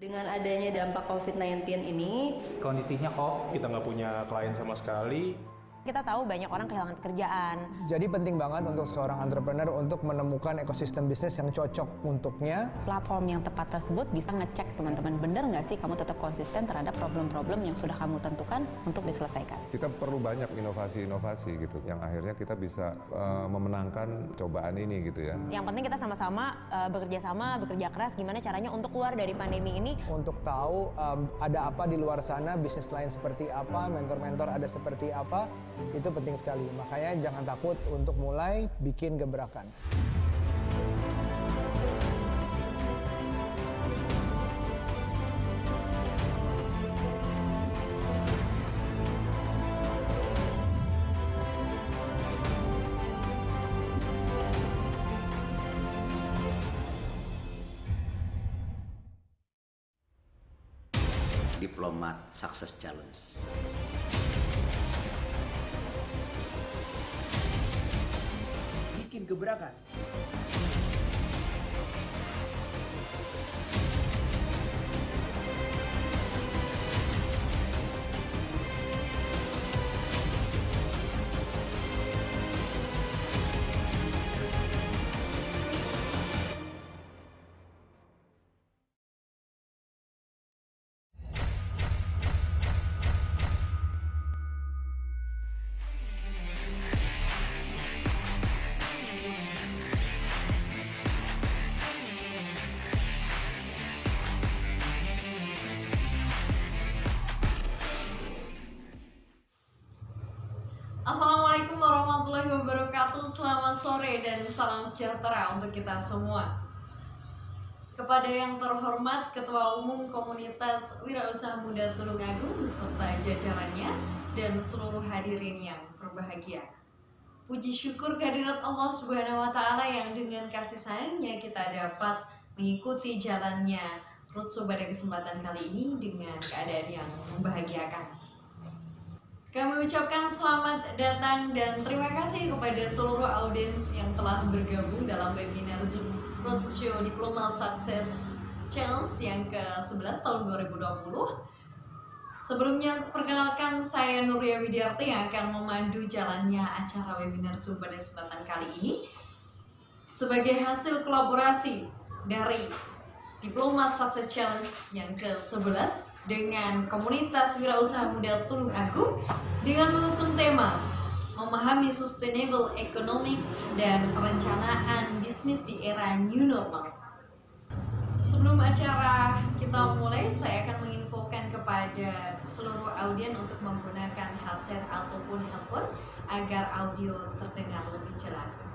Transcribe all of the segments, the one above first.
Dengan adanya dampak COVID-19 ini, kondisinya off, kita nggak punya klien sama sekali. Kita tahu banyak orang kehilangan pekerjaan. Jadi penting banget untuk seorang entrepreneur untuk menemukan ekosistem bisnis yang cocok untuknya. Platform yang tepat tersebut bisa ngecek teman-teman, bener nggak sih kamu tetap konsisten terhadap problem-problem yang sudah kamu tentukan untuk diselesaikan. Kita perlu banyak inovasi-inovasi gitu, yang akhirnya kita bisa memenangkan cobaan ini gitu ya. Yang penting kita sama-sama bekerja keras gimana caranya untuk keluar dari pandemi ini. Untuk tahu ada apa di luar sana, bisnis lain seperti apa, mentor-mentor ada seperti apa. Itu penting sekali, makanya jangan takut untuk mulai bikin gebrakan. Diplomat Success Challenge. Bikin gebrakan. Assalamualaikum warahmatullahi wabarakatuh. Selamat sore dan salam sejahtera untuk kita semua. Kepada yang terhormat Ketua Umum Komunitas Wirausaha Muda Tulungagung beserta jajarannya dan seluruh hadirin yang berbahagia. Puji syukur kehadirat Allah Subhanahu wa Ta'ala yang dengan kasih sayangnya kita dapat mengikuti jalannya Roadshow pada kesempatan kali ini dengan keadaan yang membahagiakan. Kami ucapkan selamat datang dan terima kasih kepada seluruh audiens yang telah bergabung dalam webinar Zoom Roadshow Diplomat Success Challenge yang ke-11 tahun 2020. Sebelumnya, perkenalkan saya Nuria Widiarti yang akan memandu jalannya acara webinar Zoom pada kesempatan kali ini sebagai hasil kolaborasi dari Diplomat Success Challenge yang ke-11 dengan Komunitas Wirausaha Muda Tulungagung dengan mengusung tema memahami sustainable economic dan perencanaan bisnis di era new normal. Sebelum acara kita mulai, saya akan menginfokan kepada seluruh audien untuk menggunakan headset ataupun headphone agar audio terdengar lebih jelas.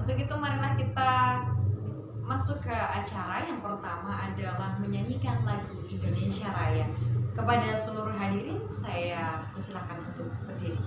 Untuk itu marilah kita masuk ke acara. Yang pertama adalah menyanyikan lagu Indonesia Raya. Kepada seluruh hadirin, saya persilakan untuk berdiri.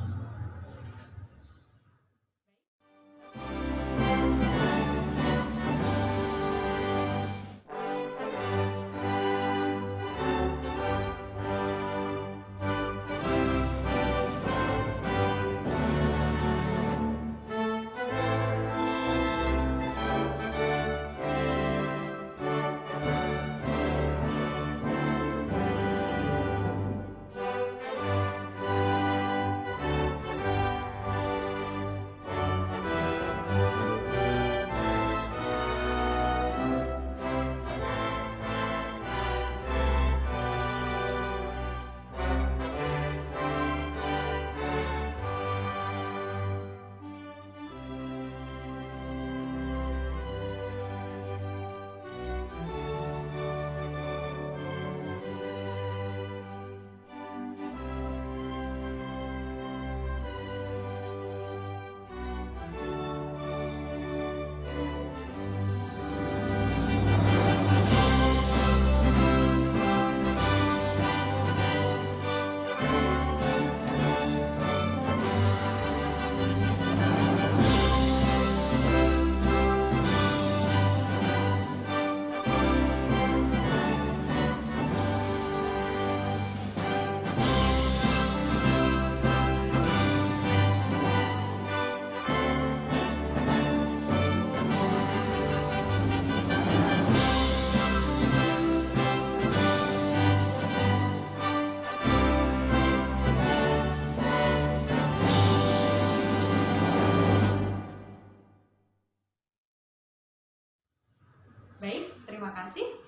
terima kasih.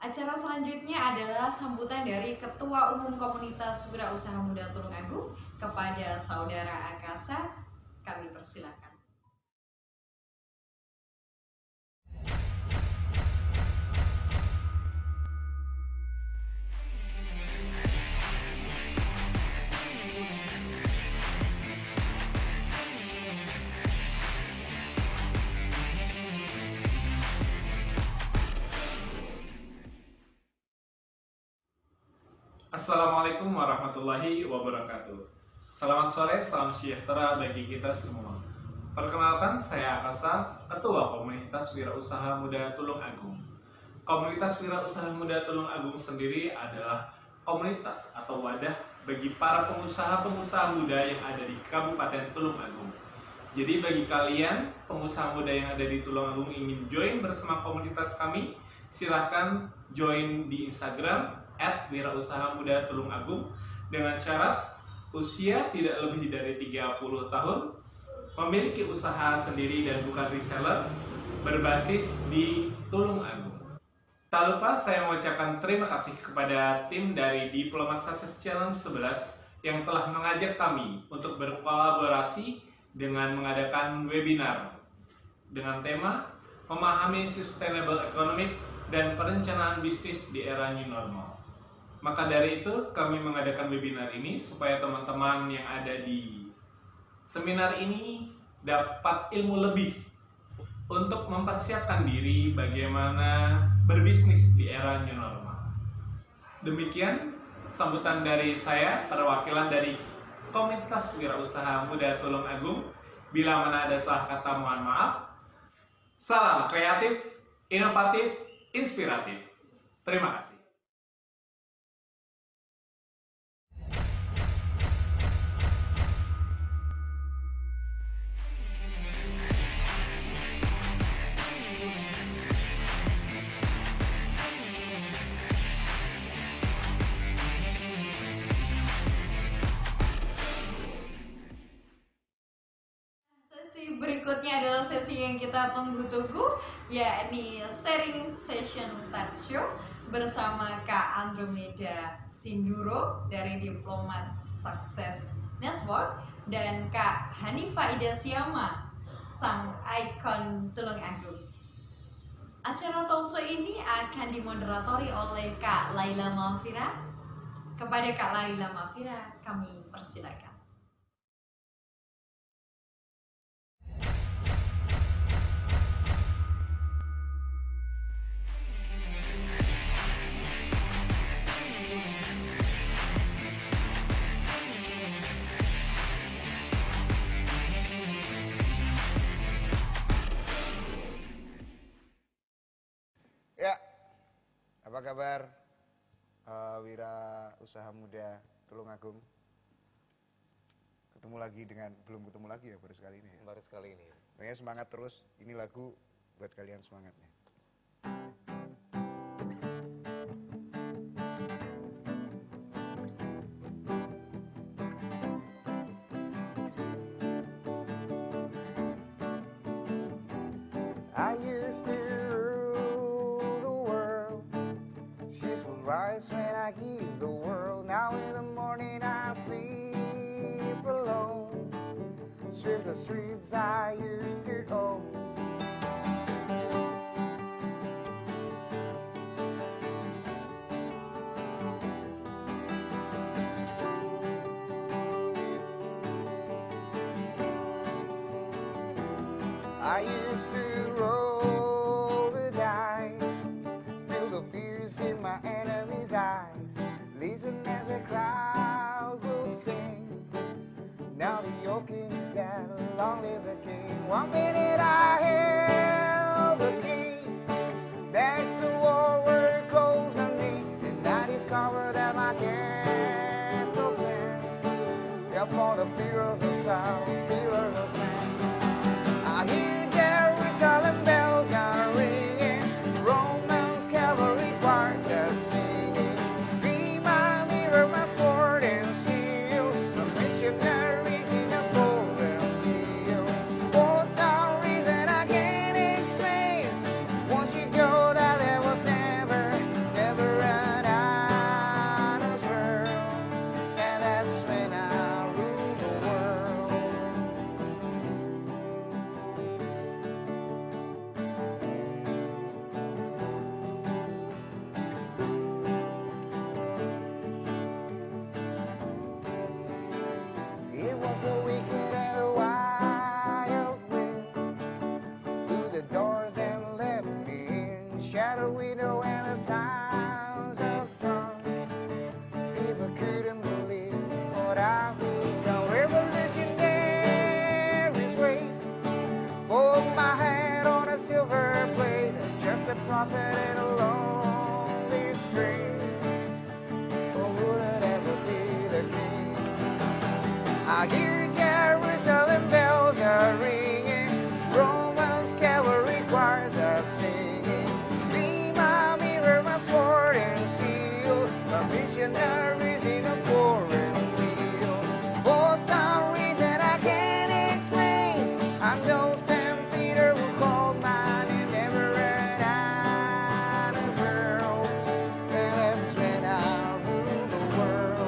Acara selanjutnya adalah sambutan dari Ketua Umum Komunitas Wirausaha Muda Tulungagung kepada Saudara Akasa. Kami persilakan. Assalamualaikum warahmatullahi wabarakatuh. Selamat sore, salam sejahtera bagi kita semua. Perkenalkan, saya Akasa, Ketua Komunitas Wirausaha Muda Tulungagung. Komunitas Wirausaha Muda Tulungagung sendiri adalah komunitas atau wadah bagi para pengusaha-pengusaha muda yang ada di Kabupaten Tulungagung. Jadi bagi kalian, pengusaha muda yang ada di Tulungagung ingin join bersama komunitas kami, silahkan join di Instagram @wirausahamuda-tulungagung dengan syarat usia tidak lebih dari 30 tahun, memiliki usaha sendiri dan bukan reseller, berbasis di Tulungagung. Tak lupa saya mengucapkan terima kasih kepada tim dari Diplomat Success Challenge 11 yang telah mengajak kami untuk berkolaborasi dengan mengadakan webinar dengan tema memahami sustainable economic dan perencanaan bisnis di era new normal. Maka dari itu kami mengadakan webinar ini supaya teman-teman yang ada di seminar ini dapat ilmu lebih untuk mempersiapkan diri bagaimana berbisnis di era new normal. Demikian sambutan dari saya, perwakilan dari Komunitas Wirausaha Muda Tulungagung. Bila mana ada salah kata mohon maaf. Salam kreatif, inovatif, inspiratif. Terima kasih. Berikutnya adalah sesi yang kita tunggu-tunggu, yakni sharing session talk show bersama Kak Andromeda Sinduro dari Diplomat Success Network dan Kak Hanifa Ida Syama, sang ikon Tulungagung. Acara talkshow ini akan dimoderatori oleh Kak Laila Malfira. Kepada Kak Laila Malfira kami persilakan. Apa kabar Wira Usaha Muda Tulungagung? Belum ketemu lagi ya baru sekali ini. Baru sekali ini. Pokoknya semangat terus. Ini lagu buat kalian semangatnya. I used to rule the world. She's will rise when I give the world. Now in the morning I sleep alone. Sweep the streets I used to own. I used to roll the dice, feel the fears in my enemy's eyes, listen as the crowd will sing. Now the yoking is dead, long live the king. One minute I held the key, next the war were closed on me. Then I discovered that my castle stand upon the pillars of sound, pillars of sand. I hear Jerusalem bells are ringing, Romans cavalry choirs are singing. Be my mirror, my sword and shield, the missionaries in the golden field. For some reason I can't explain, once you hear Jerusalem bells are ringing, Romans cavalry choirs are singing. Be my mirror, my sword and shield, my missionaries in a foreign field. For some reason I can't explain, I know St. Peter will call mine and never run out of world. And that's when I'll rule the world.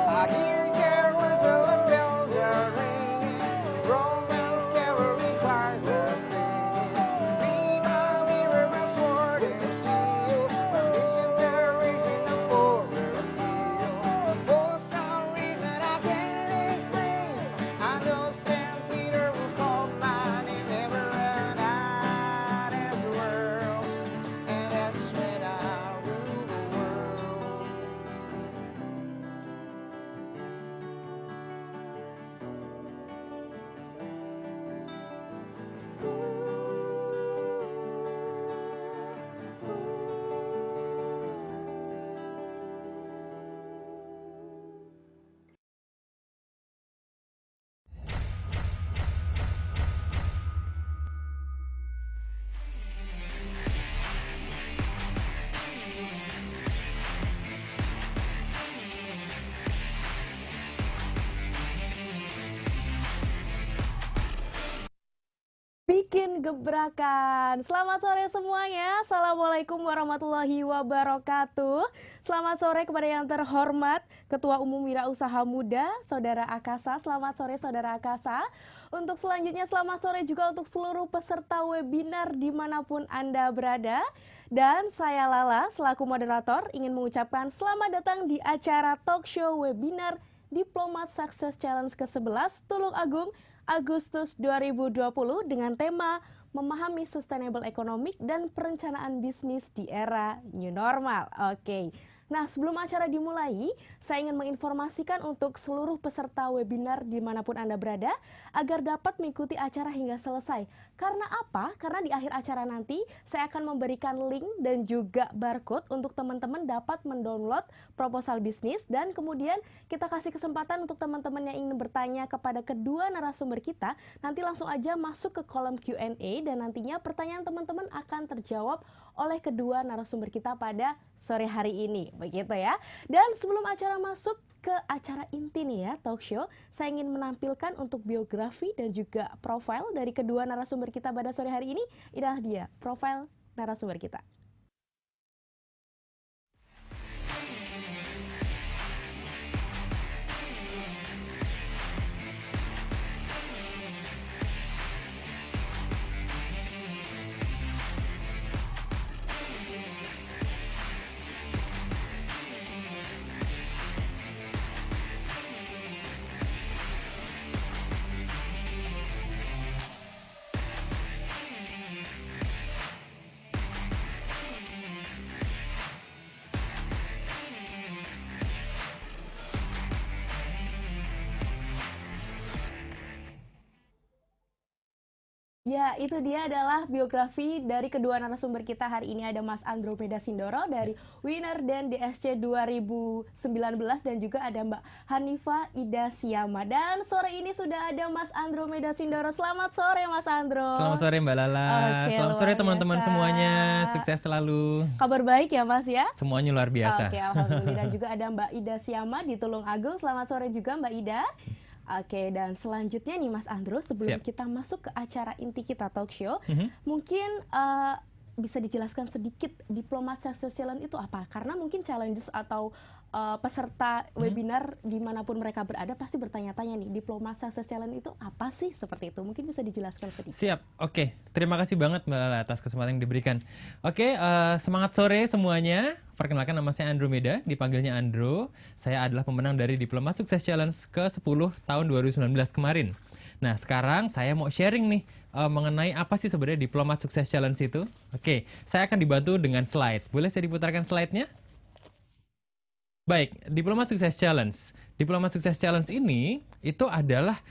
I hear Jerusalem bells are ringing, Romans cavalry choirs are singing. Be my mirror, my sword and shield, my missionaries in the foreign field. For some reason I can't explain, I know St. Peter will call mine and never run out of the world. And that's when I rule the world. Bikin gebrakan. Selamat sore semuanya. Assalamualaikum warahmatullahi wabarakatuh. Selamat sore kepada yang terhormat Ketua Umum Wirausaha Muda, Saudara Akasa. Selamat sore Saudara Akasa. Untuk selanjutnya selamat sore juga untuk seluruh peserta webinar dimanapun Anda berada. Dan saya Lala selaku moderator ingin mengucapkan selamat datang di acara talk show webinar Diplomat Success Challenge ke-11 Tulung Agung Agustus 2020 dengan tema memahami sustainable economic dan perencanaan bisnis di era new normal. Oke. Nah, sebelum acara dimulai, saya ingin menginformasikan untuk seluruh peserta webinar dimanapun Anda berada, agar dapat mengikuti acara hingga selesai. Karena apa? Karena di akhir acara nanti, saya akan memberikan link dan juga barcode untuk teman-teman dapat mendownload proposal bisnis, dan kemudian kita kasih kesempatan untuk teman-teman yang ingin bertanya kepada kedua narasumber kita, nanti langsung aja masuk ke kolom Q&A, dan nantinya pertanyaan teman-teman akan terjawab oleh kedua narasumber kita pada sore hari ini, begitu ya. Dan sebelum acara masuk ke acara inti nih ya, talk show, saya ingin menampilkan untuk biografi dan juga profil dari kedua narasumber kita pada sore hari ini. Inilah dia profil narasumber kita. Ya, itu dia adalah biografi dari kedua narasumber kita hari ini. Ada Mas Andromeda Sindoro dari Winner dan DSC 2019 dan juga ada Mbak Hanifah Ida Siama. Dan sore ini sudah ada Mas Andromeda Sindoro. Selamat sore Mas Andro. Selamat sore Mbak Lala. Oke, selamat sore teman-teman semuanya. Sukses selalu. Kabar baik ya Mas ya? Semuanya luar biasa. Oke, alhamdulillah. Dan juga ada Mbak Ida Siama di Tulung Agung. Selamat sore juga Mbak Ida. Oke, dan selanjutnya nih Mas Andro, sebelum kita masuk ke acara inti kita talk show, mungkin bisa dijelaskan sedikit Diplomat Success Challenge itu apa? Karena mungkin challenges atau peserta webinar dimanapun mereka berada pasti bertanya-tanya nih, Diploma Success Challenge itu apa sih, seperti itu? Mungkin bisa dijelaskan sedikit. Siap, oke. Terima kasih banget Mbak Lala atas kesempatan yang diberikan. Oke, semangat sore semuanya. Perkenalkan, nama saya Andromeda, dipanggilnya Andro. Saya adalah pemenang dari Diploma Success Challenge ke-10 tahun 2019 kemarin. Nah, sekarang saya mau sharing nih mengenai apa sih sebenarnya Diploma Success Challenge itu. Oke, saya akan dibantu dengan slide. Boleh saya diputarkan slide-nya? Baik, Diploma Success Challenge. Diploma Success Challenge ini itu adalah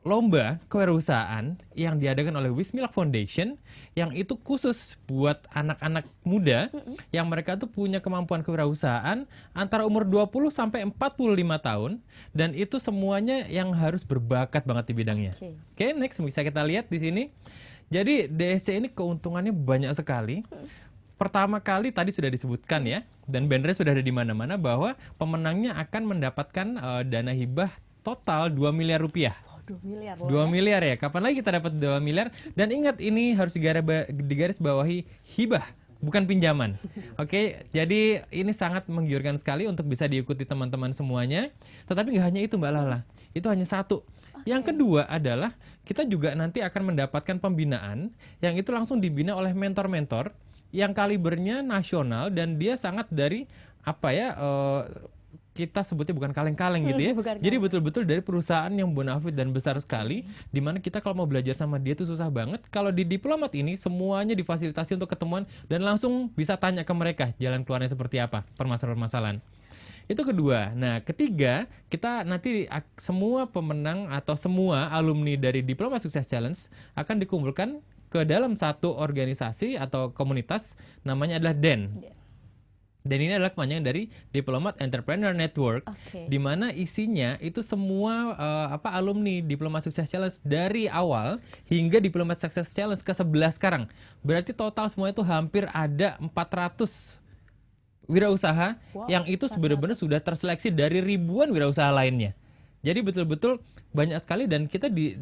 lomba kewirausahaan yang diadakan oleh Wismilak Foundation yang itu khusus buat anak-anak muda yang mereka tuh punya kemampuan kewirausahaan antara umur 20 sampai 45 tahun dan itu semuanya yang harus berbakat banget di bidangnya. Oke, next bisa kita lihat di sini. Jadi DSC ini keuntungannya banyak sekali. Pertama kali tadi sudah disebutkan ya, dan bannernya sudah ada di mana-mana bahwa pemenangnya akan mendapatkan dana hibah total 2 miliar rupiah. 2 miliar 2 miliar ya, kapan lagi kita dapat 2 miliar? Dan ingat, ini harus digaris bawahi hibah, bukan pinjaman. Oke, jadi ini sangat menggiurkan sekali untuk bisa diikuti teman-teman semuanya. Tetapi nggak hanya itu Mbak Lala, itu hanya satu. Yang kedua adalah kita juga nanti akan mendapatkan pembinaan yang itu langsung dibina oleh mentor-mentor yang kalibernya nasional dan dia sangat dari apa ya, kita sebutnya bukan kaleng-kaleng gitu ya. Jadi betul-betul dari perusahaan yang bonafit dan besar sekali, dimana kita kalau mau belajar sama dia itu susah banget. Kalau di Diplomat ini semuanya difasilitasi untuk ketemuan dan langsung bisa tanya ke mereka jalan keluarnya seperti apa, permasalahan-permasalahan. Itu kedua. Nah, ketiga, kita nanti semua pemenang atau semua alumni dari Diploma Success Challenge akan dikumpulkan ke dalam satu organisasi atau komunitas, namanya adalah DEN. Dan ini adalah kepanjangan dari Diplomat Entrepreneur Network, di mana isinya itu semua alumni Diploma Success Challenge dari awal hingga Diplomat Success Challenge ke-11 sekarang. Berarti total semua itu hampir ada 400 wirausaha yang itu benar-benar sudah terseleksi dari ribuan wirausaha lainnya. Jadi betul-betul banyak sekali dan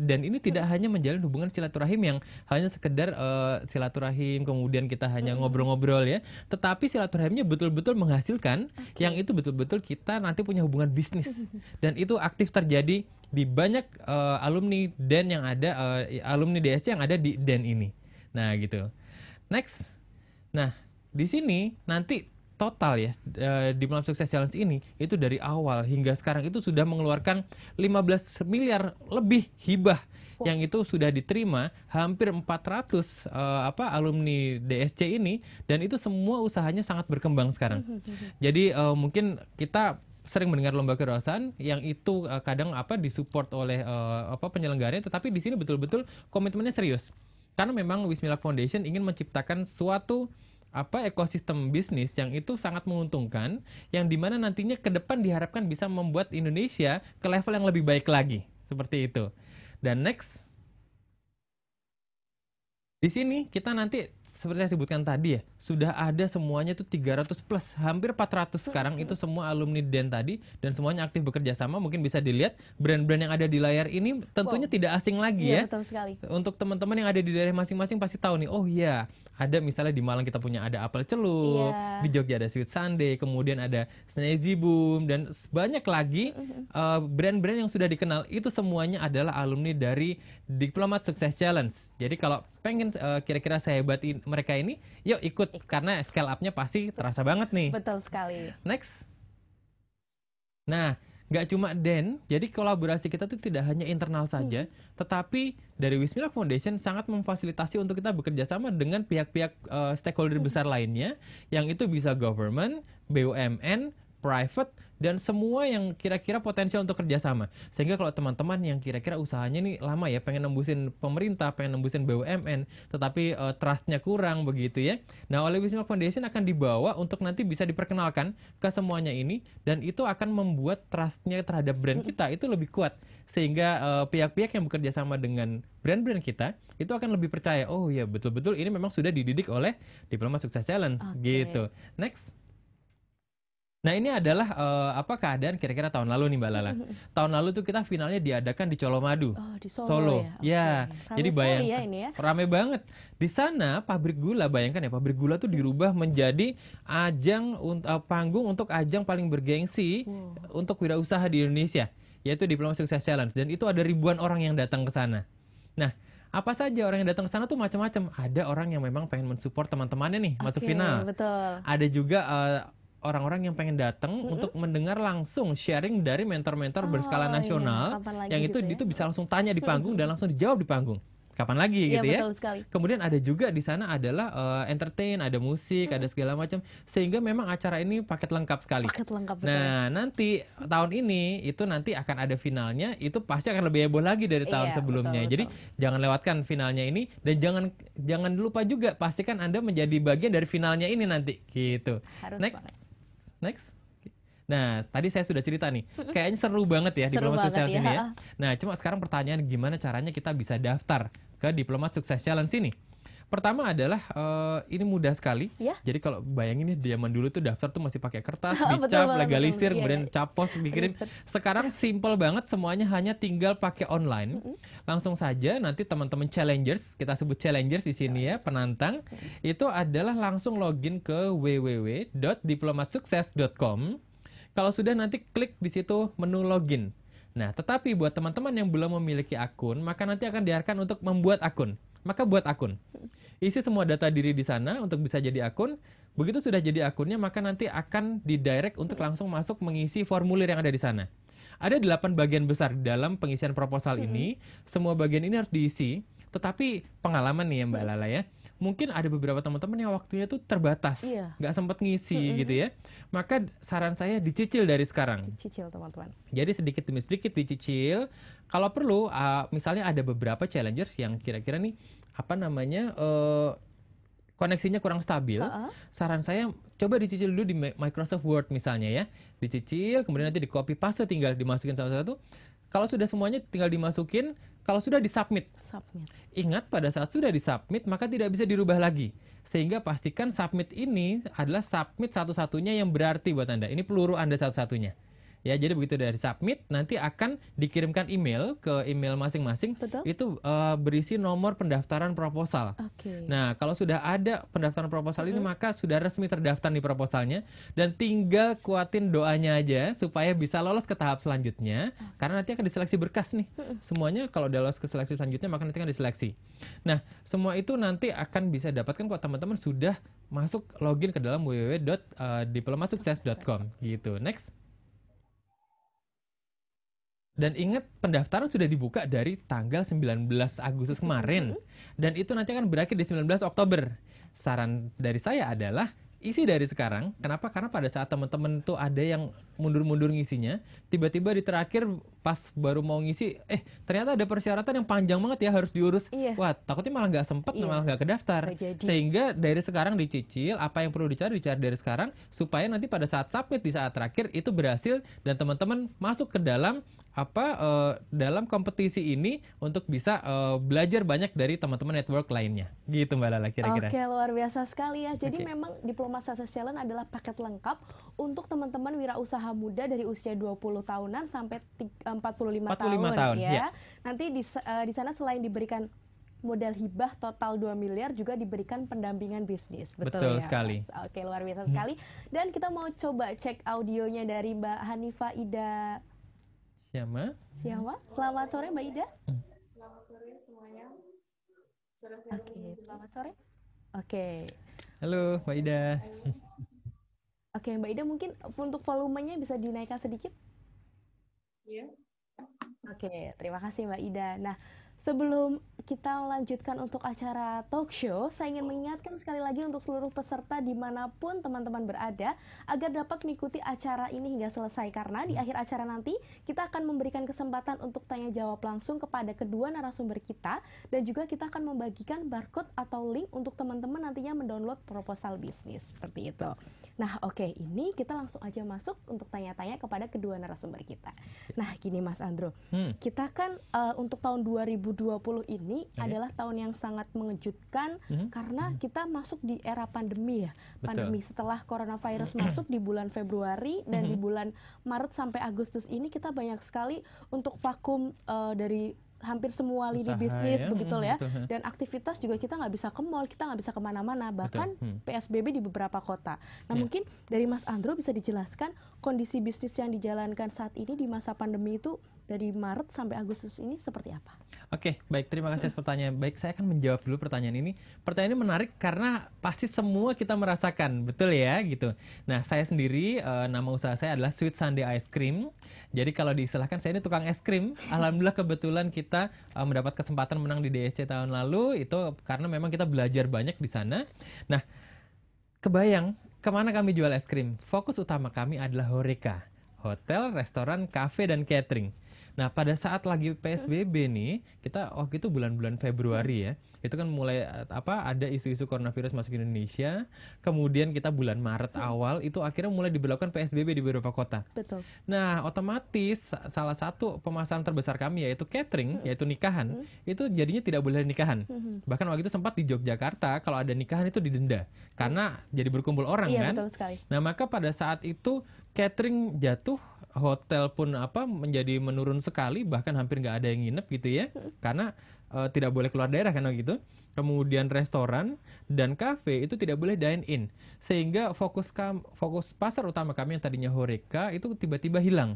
dan ini tidak hanya menjalin hubungan silaturahim yang hanya sekedar silaturahim kemudian kita hanya ngobrol-ngobrol ya, tetapi silaturahimnya betul-betul menghasilkan yang itu betul-betul kita nanti punya hubungan bisnis dan itu aktif terjadi di banyak alumni DEN yang ada, alumni DSC yang ada di DEN ini. Nah gitu. Next. Nah di sini nanti total ya, Diploma Success Challenge ini itu dari awal hingga sekarang itu sudah mengeluarkan 15 miliar lebih hibah yang itu sudah diterima hampir 400 alumni DSC ini dan itu semua usahanya sangat berkembang sekarang. Jadi mungkin kita sering mendengar lomba kewirausahaan yang itu kadang disupport oleh penyelenggaranya, tetapi di sini betul-betul komitmennya serius. Karena memang Wismilak Foundation ingin menciptakan suatu ekosistem bisnis yang itu sangat menguntungkan, yang dimana nantinya ke depan diharapkan bisa membuat Indonesia ke level yang lebih baik lagi, seperti itu. Dan next, di sini kita nanti seperti saya sebutkan tadi ya, sudah ada semuanya itu 300 plus, hampir 400 sekarang itu semua alumni DEN tadi dan semuanya aktif bekerja sama. Mungkin bisa dilihat brand-brand yang ada di layar ini tentunya tidak asing lagi ya. Betul sekali. Untuk teman-teman yang ada di daerah masing-masing pasti tahu nih, oh iya, ada misalnya di Malang kita punya ada apel celup, di Jogja ada sweet sundae, kemudian ada snazzy boom dan banyak lagi brand-brand yang sudah dikenal itu semuanya adalah alumni dari Diplomat Success Challenge. Jadi kalau pengen kira-kira sehebat mereka ini, yuk ikut karena scale up-nya pasti terasa banget nih. Betul sekali. Next. Nah, nggak cuma DEN, jadi kolaborasi kita tuh tidak hanya internal saja, tetapi dari Wismilak Foundation sangat memfasilitasi untuk kita bekerja sama dengan pihak-pihak stakeholder besar lainnya, yang itu bisa government, BUMN, private, dan semua yang kira-kira potensial untuk kerjasama. Sehingga kalau teman-teman yang kira-kira usahanya nih lama ya, pengen nembusin pemerintah, pengen nembusin BUMN, tetapi trustnya kurang begitu ya. Nah, oleh Wismilak Foundation akan dibawa untuk nanti bisa diperkenalkan ke semuanya ini, dan itu akan membuat trustnya terhadap brand kita itu lebih kuat. Sehingga pihak-pihak yang bekerja sama dengan brand-brand kita, itu akan lebih percaya, oh ya betul-betul ini memang sudah dididik oleh Diplomat Success Challenge gitu. Next. Nah ini adalah apa keadaan kira-kira tahun lalu nih Mbak Lala. Tahun lalu tuh kita finalnya diadakan di Colomadu. Oh, di Solo ya. Rame Jadi sekali bayangkan, ya ini ya. rame banget. Di sana pabrik gula, bayangkan ya, pabrik gula tuh dirubah menjadi ajang panggung untuk ajang paling bergengsi untuk wirausaha di Indonesia, yaitu Diploma Sukses Challenge. Dan itu ada ribuan orang yang datang ke sana. Nah, apa saja orang yang datang ke sana tuh macam-macam. Ada orang yang memang pengen mensupport teman-temannya nih masuk final. Betul. Ada juga orang-orang yang pengen datang untuk mendengar langsung sharing dari mentor-mentor berskala nasional, yang gitu itu bisa langsung tanya di panggung dan langsung dijawab di panggung. Kapan lagi gitu ya? Betul sekali. Kemudian ada juga di sana adalah entertain, ada musik, ada segala macam, sehingga memang acara ini paket lengkap sekali. Paket lengkap, betul. Nah, nanti tahun ini itu nanti akan ada finalnya, itu pasti akan lebih heboh lagi dari tahun sebelumnya. Betul. Jadi jangan lewatkan finalnya ini, dan jangan lupa juga pastikan Anda menjadi bagian dari finalnya ini nanti gitu. Harus Next. Nah, tadi saya sudah cerita nih, kayaknya seru banget ya Diplomat Sukses ini ya. Nah, cuma sekarang pertanyaan gimana caranya kita bisa daftar ke Diplomat Sukses Challenge ini. Pertama adalah ini mudah sekali. Jadi kalau bayangin nih zaman dulu tuh daftar tuh masih pakai kertas, dicap, legalisir, kemudian capos, bikirin. Sekarang simple banget, semuanya hanya tinggal pakai online. Langsung saja nanti teman-teman challengers, kita sebut challengers di sini ya, penantang, itu adalah langsung login ke www.diplomatsukses.com. Kalau sudah nanti klik di situ menu login. Nah, tetapi buat teman-teman yang belum memiliki akun, maka nanti akan diarahkan untuk membuat akun. Maka buat akun. Isi semua data diri di sana untuk bisa jadi akun. Begitu sudah jadi akunnya, maka nanti akan didirect untuk langsung masuk mengisi formulir yang ada di sana. Ada 8 bagian besar dalam pengisian proposal ini. Semua bagian ini harus diisi. Tetapi pengalaman nih ya Mbak Lala ya, mungkin ada beberapa teman-teman yang waktunya tuh terbatas, nggak sempat ngisi gitu ya. Maka saran saya dicicil dari sekarang. Dicicil teman-teman. Jadi sedikit demi sedikit dicicil. Kalau perlu, misalnya ada beberapa challengers yang kira-kira nih koneksinya kurang stabil. Saran saya coba dicicil dulu di Microsoft Word misalnya ya. Dicicil, kemudian nanti di copy paste, tinggal dimasukin satu-satu. Kalau sudah semuanya tinggal dimasukin. Kalau sudah disubmit, ingat pada saat sudah disubmit maka tidak bisa dirubah lagi. Sehingga pastikan submit ini adalah submit satu-satunya yang berarti buat Anda. Ini peluru Anda satu-satunya. Ya, jadi begitu dari submit nanti akan dikirimkan email ke email masing-masing. Itu berisi nomor pendaftaran proposal. Nah, kalau sudah ada pendaftaran proposal ini maka sudah resmi terdaftar di proposalnya, dan tinggal kuatin doanya aja supaya bisa lolos ke tahap selanjutnya, karena nanti akan diseleksi berkas nih. Semuanya kalau udah lolos ke seleksi selanjutnya maka nanti akan diseleksi. Nah, semua itu nanti akan bisa dapatkan kalau teman-teman sudah masuk login ke dalam www.diplomatsukses.com gitu. Next. Dan ingat, pendaftaran sudah dibuka dari tanggal 19 Agustus kemarin. Dan itu nanti akan berakhir di 19 Oktober. Saran dari saya adalah isi dari sekarang. Kenapa? Karena pada saat teman-teman tuh ada yang mundur-mundur ngisinya, tiba-tiba di terakhir pas baru mau ngisi, ternyata ada persyaratan yang panjang banget ya harus diurus. Wah, takutnya malah nggak sempet, malah nggak kedaftar. Sehingga dari sekarang dicicil, apa yang perlu dicari dari sekarang, supaya nanti pada saat submit di saat terakhir itu berhasil dan teman-teman masuk ke dalam dalam kompetisi ini untuk bisa belajar banyak dari teman-teman network lainnya. Gitu Mbak Lala kira-kira. Oke, luar biasa sekali ya. Jadi memang Diplomat Sukses Challenge adalah paket lengkap untuk teman-teman wirausaha muda dari usia 20 tahunan sampai 45 tahun ya. Nanti di sana selain diberikan modal hibah total 2 miliar juga diberikan pendampingan bisnis. Betul ya, sekali. Mas? Oke, luar biasa sekali. Dan kita mau coba cek audionya dari Mbak Hanifa Ida Syama. Selamat sore Mbak Ida. Selamat sore semuanya. Selamat sore. Oke. Halo Mbak Ida. Oke, Mbak Ida mungkin untuk volumenya bisa dinaikkan sedikit? Iya. Oke, terima kasih Mbak Ida. Nah, sebelum kita melanjutkan untuk acara talk show, saya ingin mengingatkan sekali lagi untuk seluruh peserta dimanapun teman-teman berada, agar dapat mengikuti acara ini hingga selesai, karena di akhir acara nanti kita akan memberikan kesempatan untuk tanya jawab langsung kepada kedua narasumber kita, dan juga kita akan membagikan barcode atau link untuk teman-teman nantinya mendownload proposal bisnis, seperti itu. Nah, oke, ini kita langsung aja masuk untuk tanya-tanya kepada kedua narasumber kita. Nah, gini Mas Andro, kita kan untuk tahun 2020 2020 ini adalah tahun yang sangat mengejutkan karena kita masuk di era pandemi ya. Pandemi setelah coronavirus masuk di bulan Februari dan di bulan Maret sampai Agustus ini kita banyak sekali untuk vakum dari hampir semua lini bisnis begitu ya, dan aktivitas juga kita nggak bisa ke mall, kita nggak bisa kemana-mana, bahkan PSBB di beberapa kota. Nah mungkin dari Mas Andro bisa dijelaskan kondisi bisnis yang dijalankan saat ini di masa pandemi itu dari Maret sampai Agustus ini seperti apa? Oke, baik, terima kasih atas pertanyaan. Baik, saya akan menjawab dulu pertanyaan ini. Pertanyaan ini menarik karena pasti semua kita merasakan, betul ya gitu. Nah, saya sendiri, nama usaha saya adalah Sweet Sunday Ice Cream. Jadi kalau diistilahkan saya ini tukang es krim. Alhamdulillah kebetulan kita mendapat kesempatan menang di DSC tahun lalu, itu karena memang kita belajar banyak di sana. Nah, kebayang kemana kami jual es krim? Fokus utama kami adalah HoReCa, hotel, restoran, kafe, dan catering. Nah, pada saat lagi PSBB nih, kita waktu itu bulan-bulan Februari ya, itu kan mulai ada isu-isu coronavirus masuk Indonesia. Kemudian kita bulan Maret awal itu akhirnya mulai diberlakukan PSBB di beberapa kota. Betul. Nah, otomatis salah satu pemasaran terbesar kami yaitu catering, yaitu nikahan, itu jadinya tidak boleh nikahan. Bahkan waktu itu sempat di Yogyakarta kalau ada nikahan itu didenda karena jadi berkumpul orang kan. Betul sekali. Nah, maka pada saat itu catering jatuh, hotel pun menjadi menurun sekali, bahkan hampir nggak ada yang nginep gitu ya, karena tidak boleh keluar daerah kan gitu. Kemudian restoran dan kafe itu tidak boleh dine in, sehingga fokus pasar utama kami yang tadinya HoReCa itu tiba-tiba hilang,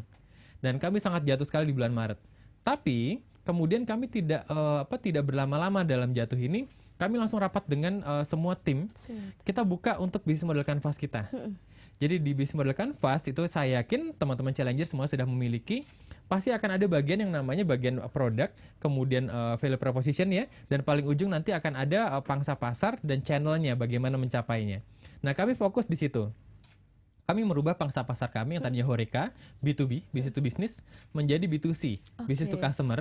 dan kami sangat jatuh sekali di bulan Maret. Tapi kemudian kami tidak berlama-lama dalam jatuh ini, kami langsung rapat dengan semua tim. Kita buka untuk bisnis model canvas kita. Jadi di bisnis model canvas itu saya yakin teman-teman challenger semua sudah memiliki, pasti akan ada bagian yang namanya bagian produk, kemudian value proposition ya, dan paling ujung nanti akan ada pangsa pasar dan channelnya, bagaimana mencapainya. Nah, kami fokus di situ. Kami merubah pangsa pasar kami yang tadinya HoReCa, B2B, business to business, menjadi B2C, business to customer.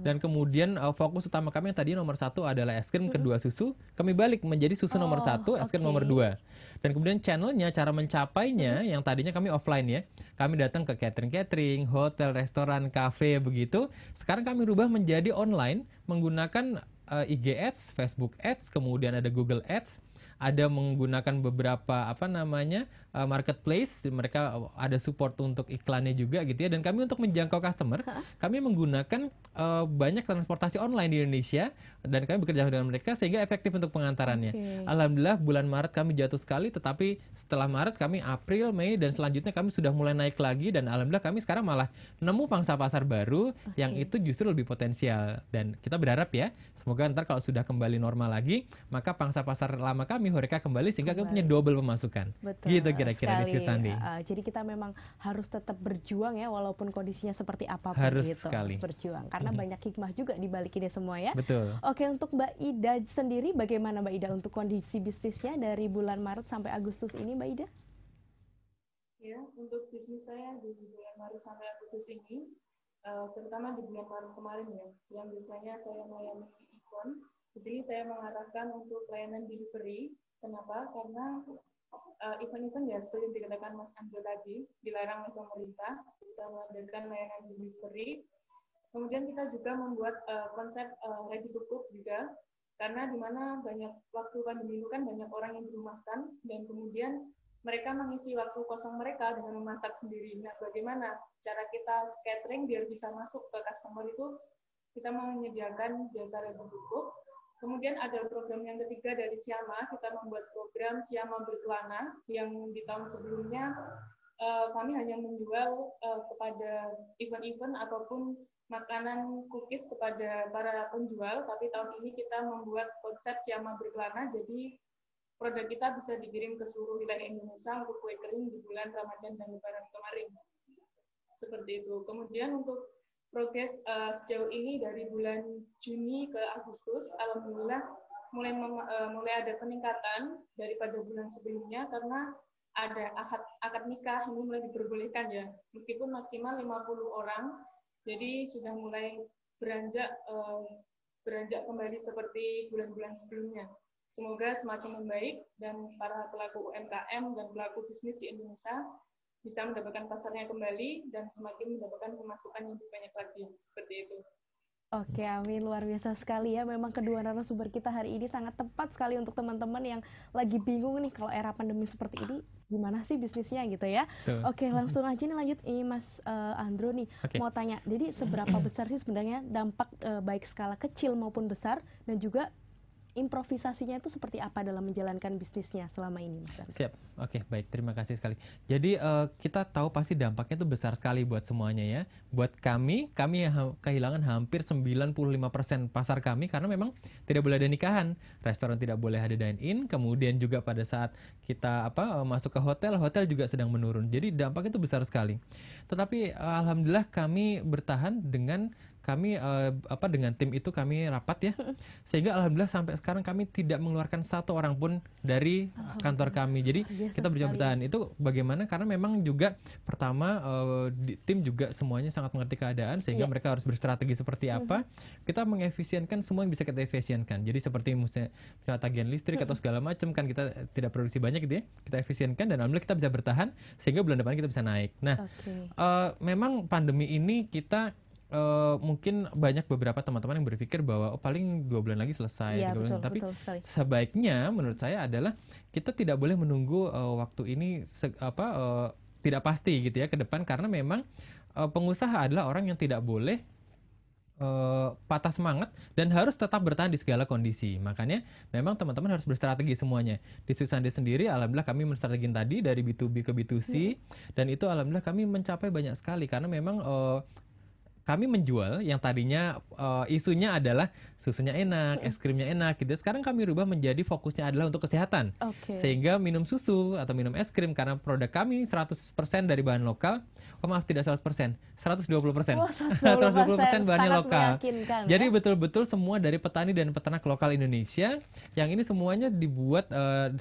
Dan kemudian fokus utama kami yang tadi nomor 1 adalah es krim, kedua susu. Kami balik menjadi susu nomor 1, es krim nomor 2. Dan kemudian channelnya, cara mencapainya, yang tadinya kami offline ya. Kami datang ke catering-catering, hotel, restoran, cafe, begitu. Sekarang kami rubah menjadi online, menggunakan IG Ads, Facebook Ads, kemudian ada Google Ads, ada menggunakan beberapa marketplace, mereka ada support untuk iklannya juga gitu ya. Dan kami untuk menjangkau customer, kami menggunakan banyak transportasi online di Indonesia, dan kami bekerja dengan mereka sehingga efektif untuk pengantarannya. Alhamdulillah bulan Maret kami jatuh sekali, tetapi setelah Maret kami April, Mei, dan selanjutnya kami sudah mulai naik lagi, dan alhamdulillah kami sekarang malah nemu pangsa pasar baru yang itu justru lebih potensial. Dan kita berharap ya, semoga ntar kalau sudah kembali normal lagi, maka pangsa pasar lama kami HoReCa kembali sehingga kami punya double pemasukan. Betul, gitu kira-kira di Sweet Sunday. Jadi kita memang harus tetap berjuang ya, walaupun kondisinya seperti apapun harus gitu. Sekali. Harus berjuang karena banyak hikmah juga di balik ini semua ya. Betul. Oke, untuk Mbak Ida sendiri bagaimana Mbak Ida untuk kondisi bisnisnya dari bulan Maret sampai Agustus ini, Mbak Ida? Ya, untuk bisnis saya di bulan Maret sampai Agustus ini, terutama di bulan Maret kemarin ya, yang biasanya saya melayani e-com, di sini saya mengarahkan untuk pelayanan delivery. Kenapa? Karena event-event ya seperti yang dikatakan Mas Andro tadi dilarang oleh pemerintah, kita mengadakan layanan delivery. Kemudian kita juga membuat konsep ready to cook juga, karena di mana banyak waktu pandemi itu kan banyak orang yang dirumahkan, dan kemudian mereka mengisi waktu kosong mereka dengan memasak sendiri. Nah, bagaimana cara kita catering biar bisa masuk ke customer itu, kita menyediakan jasa ready to cook. Kemudian ada program yang ketiga dari Siama, kita membuat program Siama Berkelana, yang di tahun sebelumnya kami hanya menjual kepada event-event ataupun makanan cookies kepada para penjual, tapi tahun ini kita membuat konsep Siama Berkelana, jadi produk kita bisa dikirim ke seluruh wilayah Indonesia untuk kue kering di bulan Ramadan dan Lebaran kemarin. Seperti itu. Kemudian untuk progres sejauh ini dari bulan Juni ke Agustus, alhamdulillah mulai ada peningkatan daripada bulan sebelumnya, karena ada akad nikah ini mulai diperbolehkan ya, meskipun maksimal 50 orang, jadi sudah mulai beranjak kembali seperti bulan-bulan sebelumnya. Semoga semakin membaik dan para pelaku UMKM dan pelaku bisnis di Indonesia bisa mendapatkan pasarnya kembali dan semakin mendapatkan pemasukan yang lebih banyak lagi, seperti itu. Oke, amin. Luar biasa sekali ya. Memang kedua narasumber kita hari ini sangat tepat sekali untuk teman-teman yang lagi bingung nih kalau era pandemi seperti ini gimana sih bisnisnya gitu ya. Betul. Oke, langsung aja nih lanjut ini Mas Andro nih. Oke. Mau tanya, jadi seberapa besar sih sebenarnya dampak baik skala kecil maupun besar dan juga improvisasinya itu seperti apa dalam menjalankan bisnisnya selama ini, Mas Andro? Siap, oke, baik, terima kasih sekali. Jadi kita tahu pasti dampaknya itu besar sekali buat semuanya ya. Buat kami yang kehilangan hampir 95% pasar kami karena memang tidak boleh ada nikahan, restoran tidak boleh ada dine-in, kemudian juga pada saat kita masuk ke hotel juga sedang menurun. Jadi dampaknya itu besar sekali. Tetapi alhamdulillah kami bertahan dengan dengan tim itu kami rapat ya, sehingga alhamdulillah sampai sekarang kami tidak mengeluarkan satu orang pun dari kantor kami. Jadi kita berjuang bertahan. Itu bagaimana? Karena memang juga pertama tim juga semuanya sangat mengerti keadaan sehingga mereka harus berstrategi seperti apa. Kita mengefisienkan semua yang bisa kita efisienkan. Jadi seperti misalnya tagihan listrik atau segala macam kan kita tidak produksi banyak gitu ya. Kita efisienkan dan alhamdulillah kita bisa bertahan sehingga bulan depan kita bisa naik. Nah, memang pandemi ini kita mungkin banyak beberapa teman-teman yang berpikir bahwa paling 2 bulan lagi selesai. Iya, betul, tapi betul sekali. sebaiknya menurut saya adalah kita tidak boleh menunggu waktu ini tidak pasti gitu ya ke depan, karena memang pengusaha adalah orang yang tidak boleh patah semangat dan harus tetap bertahan di segala kondisi. Makanya memang teman-teman harus berstrategi semuanya. Di Susande sendiri alhamdulillah kami menstrategiin tadi dari B2B ke B2C dan itu alhamdulillah kami mencapai banyak sekali karena memang kami menjual yang tadinya isunya adalah susunya enak, es krimnya enak gitu. Sekarang kami rubah menjadi fokusnya adalah untuk kesehatan. Sehingga minum susu atau minum es krim karena produk kami 100% dari bahan lokal. Oh maaf, tidak 100%, 120%. Wah, 120% bahannya sangat lokal. meyakinkan, Jadi ya? betul-betul semua dari petani dan peternak lokal Indonesia. Yang ini semuanya dibuat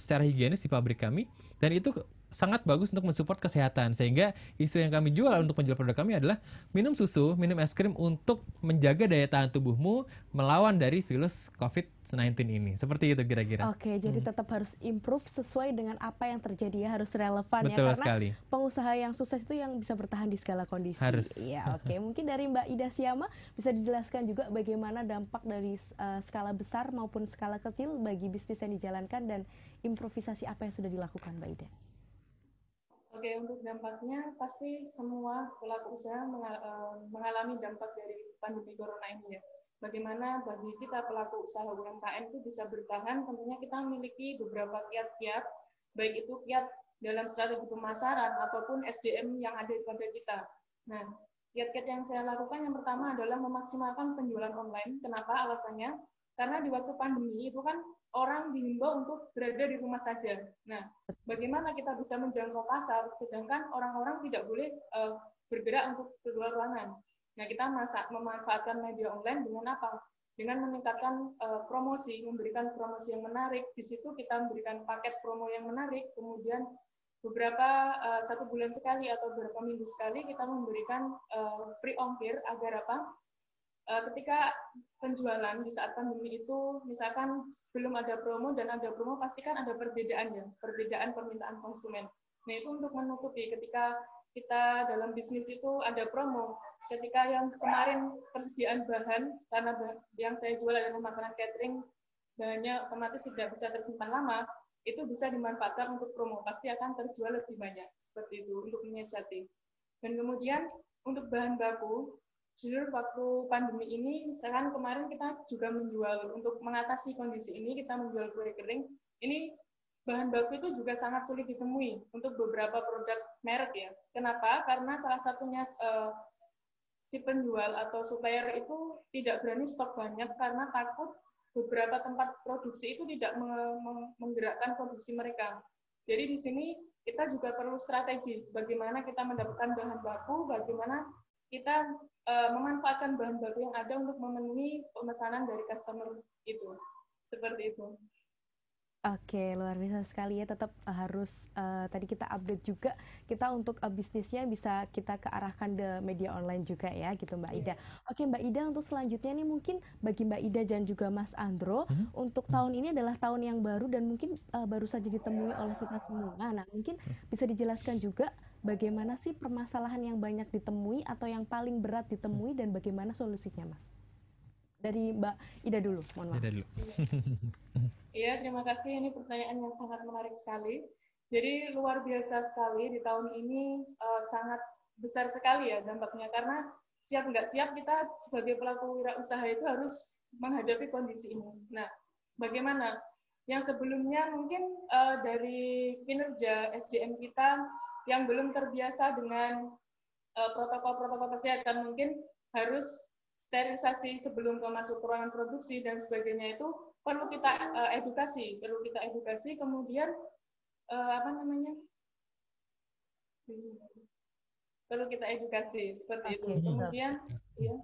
secara higienis di pabrik kami. Dan itu sangat bagus untuk mensupport kesehatan, sehingga isu yang kami jual untuk menjual produk kami adalah minum susu, minum es krim untuk menjaga daya tahan tubuhmu melawan dari virus COVID-19 ini. Seperti itu kira-kira. Oke, jadi tetap harus improve sesuai dengan apa yang terjadi ya, harus relevan. Betul ya, karena sekali. pengusaha yang sukses itu yang bisa bertahan di segala kondisi. Harus. Iya, oke. Mungkin dari Mbak Ida Syama bisa dijelaskan juga bagaimana dampak dari skala besar maupun skala kecil bagi bisnis yang dijalankan dan improvisasi apa yang sudah dilakukan, Mbak Ida. Oke, untuk dampaknya pasti semua pelaku usaha mengalami dampak dari pandemi corona ini ya. Bagaimana bagi kita pelaku usaha UMKM itu bisa bertahan, tentunya kita memiliki beberapa kiat-kiat, baik itu kiat dalam strategi pemasaran ataupun SDM yang ada pada kita. Nah, kiat-kiat yang saya lakukan yang pertama adalah memaksimalkan penjualan online. Kenapa alasannya? Karena di waktu pandemi itu kan orang dihimbau untuk berada di rumah saja. Nah, bagaimana kita bisa menjangkau pasar, sedangkan orang-orang tidak boleh bergerak untuk keluar ruangan. Nah, kita memanfaatkan media online dengan apa? Dengan meningkatkan promosi, memberikan promosi yang menarik. Di situ kita memberikan paket promo yang menarik, kemudian beberapa 1 bulan sekali atau beberapa minggu sekali kita memberikan free ongkir agar apa? Ketika penjualan di saat pandemi itu, misalkan belum ada promo dan ada promo, pastikan ada perbedaan ya, perbedaan permintaan konsumen. Nah, itu untuk menutupi ketika kita dalam bisnis itu ada promo. Ketika yang kemarin persediaan bahan, karena yang saya jual adalah makanan catering, bahannya otomatis tidak bisa tersimpan lama, itu bisa dimanfaatkan untuk promo, pasti akan terjual lebih banyak. Seperti itu, untuk menyiasati. Dan kemudian, untuk bahan baku, jujur waktu pandemi ini, misalkan kemarin kita juga menjual, untuk mengatasi kondisi ini, kita menjual kue kering, ini bahan baku itu juga sangat sulit ditemui untuk beberapa produk merek ya. Kenapa? Karena salah satunya si penjual atau supplier itu tidak berani stok banyak karena takut beberapa tempat produksi itu tidak menggerakkan produksi mereka. Jadi di sini kita juga perlu strategi, bagaimana kita mendapatkan bahan baku, bagaimana kita memanfaatkan bahan baku yang ada untuk memenuhi pemesanan dari customer itu. Seperti itu. Oke, luar biasa sekali ya. Tetap harus tadi kita update juga, kita untuk bisnisnya bisa kita kearahkan ke media online juga ya, gitu Mbak Ida. Oke Mbak Ida, untuk selanjutnya nih mungkin bagi Mbak Ida dan juga Mas Andro, untuk tahun ini adalah tahun yang baru dan mungkin baru saja ditemui oleh kita semua. Nah, mungkin bisa dijelaskan juga bagaimana sih permasalahan yang banyak ditemui atau yang paling berat ditemui dan bagaimana solusinya, Mas? Dari Mbak Ida dulu, mohon maaf. Ida dulu. Iya, terima kasih. Ini pertanyaan yang sangat menarik sekali. Jadi luar biasa sekali di tahun ini, sangat besar sekali ya dampaknya, karena siap nggak siap kita sebagai pelaku wirausaha itu harus menghadapi kondisi ini. Nah, bagaimana? Yang sebelumnya mungkin dari kinerja SDM kita yang belum terbiasa dengan protokol-protokol kesehatan, mungkin harus sterilisasi sebelum masuk ke ruangan produksi dan sebagainya, itu perlu kita edukasi, kemudian perlu kita edukasi seperti itu. Kemudian ya.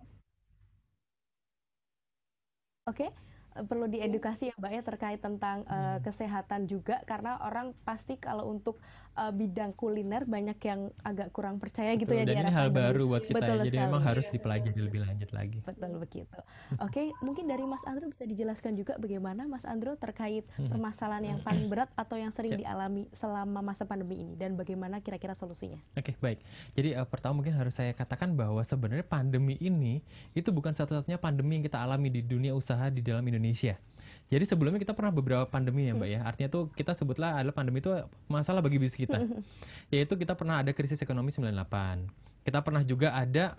Oke. Perlu diedukasi ya Mbak ya terkait tentang kesehatan juga, karena orang pasti kalau untuk bidang kuliner banyak yang agak kurang percaya gitu ya. Dan ini hal baru buat kita, Betul jadi sekali. memang harus dipelajari lebih lanjut lagi. Betul begitu. Oke, mungkin dari Mas Andro bisa dijelaskan juga bagaimana Mas Andro terkait permasalahan yang paling berat atau yang sering dialami selama masa pandemi ini, dan bagaimana kira-kira solusinya? Oke, baik. Jadi pertama mungkin harus saya katakan bahwa sebenarnya pandemi ini itu bukan satu-satunya pandemi yang kita alami di dunia usaha di dalam Indonesia. Jadi sebelumnya kita pernah beberapa pandemi ya Mbak ya. Artinya tuh kita sebutlah adalah pandemi itu masalah bagi bisnis kita. Yaitu kita pernah ada krisis ekonomi 98. Kita pernah juga ada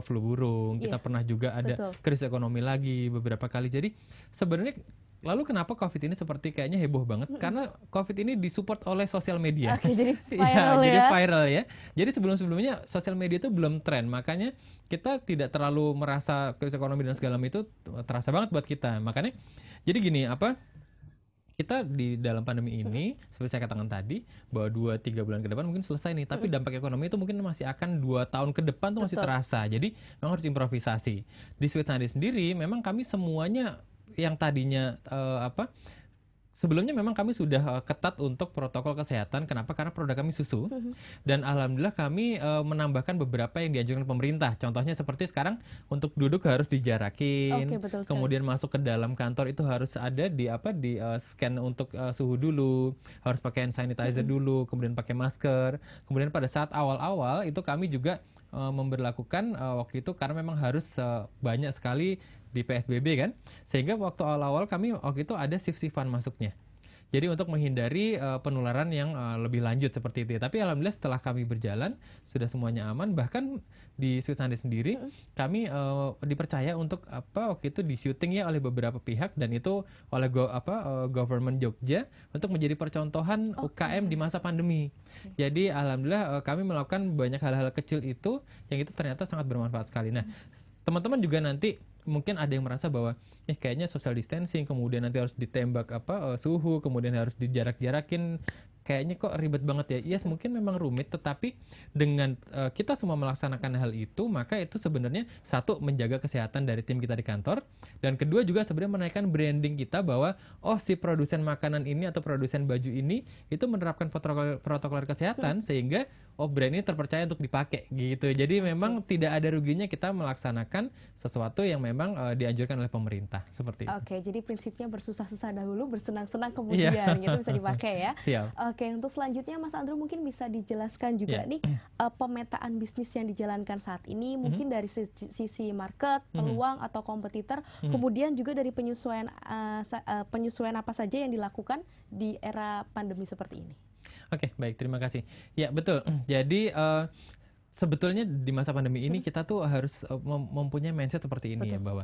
flu burung. Kita pernah juga ada krisis ekonomi lagi beberapa kali. Jadi sebenarnya lalu kenapa COVID ini seperti kayaknya heboh banget? Karena COVID ini disupport oleh sosial media. Oke, jadi viral jadi viral ya. Jadi sebelum-sebelumnya sosial media itu belum tren, makanya kita tidak terlalu merasa krisis ekonomi dan segala macam itu terasa banget buat kita. Makanya jadi gini, kita di dalam pandemi ini seperti saya katakan tadi bahwa 2-3 bulan ke depan mungkin selesai nih, tapi dampak ekonomi itu mungkin masih akan 2 tahun ke depan tuh masih terasa. Jadi memang harus improvisasi. Di Sweet Sunday sendiri memang kami semuanya yang tadinya sebelumnya memang kami sudah ketat untuk protokol kesehatan. Kenapa? Karena produk kami susu. Dan alhamdulillah kami menambahkan beberapa yang dianjurkan pemerintah. Contohnya seperti sekarang untuk duduk harus dijarakin. Kemudian masuk ke dalam kantor itu harus ada di scan untuk suhu dulu, harus pakai hand sanitizer dulu, kemudian pakai masker. Kemudian pada saat awal-awal itu kami juga memberlakukan waktu itu karena memang harus banyak sekali di PSBB kan, sehingga waktu awal-awal kami waktu itu ada shift-shiftan masuknya. Jadi untuk menghindari penularan yang lebih lanjut seperti itu. Tapi alhamdulillah setelah kami berjalan sudah semuanya aman. Bahkan di Sweet Sunday sendiri kami dipercaya untuk waktu itu di syuting ya oleh beberapa pihak, dan itu oleh government Jogja untuk menjadi percontohan UKM di masa pandemi. Jadi alhamdulillah kami melakukan banyak hal-hal kecil itu yang itu ternyata sangat bermanfaat sekali. Nah, teman-teman juga nanti mungkin ada yang merasa bahwa kayaknya social distancing, kemudian nanti harus ditembak suhu, kemudian harus dijarak-jarakin, kayaknya kok ribet banget ya. Yes, mungkin memang rumit, tetapi dengan kita semua melaksanakan hal itu, maka itu sebenarnya satu, menjaga kesehatan dari tim kita di kantor, dan kedua juga sebenarnya menaikkan branding kita bahwa si produsen makanan ini atau produsen baju ini itu menerapkan protokol kesehatan sehingga brand ini terpercaya untuk dipakai gitu. Jadi memang tidak ada ruginya kita melaksanakan sesuatu yang memang dianjurkan oleh pemerintah seperti itu. Oke, jadi prinsipnya bersusah-susah dahulu, bersenang-senang kemudian gitu bisa dipakai ya. Siap. Oke, untuk selanjutnya Mas Andro mungkin bisa dijelaskan juga nih pemetaan bisnis yang dijalankan saat ini, mungkin dari sisi market, peluang atau kompetitor, kemudian juga dari penyesuaian apa saja yang dilakukan di era pandemi seperti ini. Oke, baik, terima kasih. Ya, betul. Jadi sebetulnya di masa pandemi ini kita tuh harus mempunyai mindset seperti ini ya, bahwa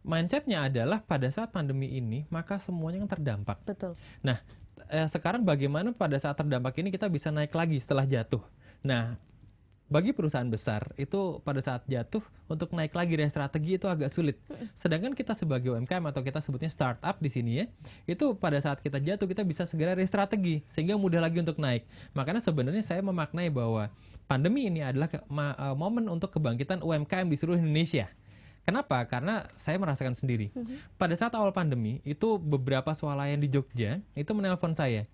mindsetnya adalah pada saat pandemi ini maka semuanya kan terdampak. Betul. Nah, sekarang bagaimana pada saat terdampak ini kita bisa naik lagi setelah jatuh. Nah, bagi perusahaan besar itu pada saat jatuh untuk naik lagi dari strategi itu agak sulit. Sedangkan kita sebagai UMKM atau kita sebutnya startup di sini ya, itu pada saat kita jatuh kita bisa segera restrategi sehingga mudah lagi untuk naik. Makanya sebenarnya saya memaknai bahwa pandemi ini adalah momen untuk kebangkitan UMKM di seluruh Indonesia. Kenapa? Karena saya merasakan sendiri. Pada saat awal pandemi itu beberapa swalayan di Jogja itu menelpon saya.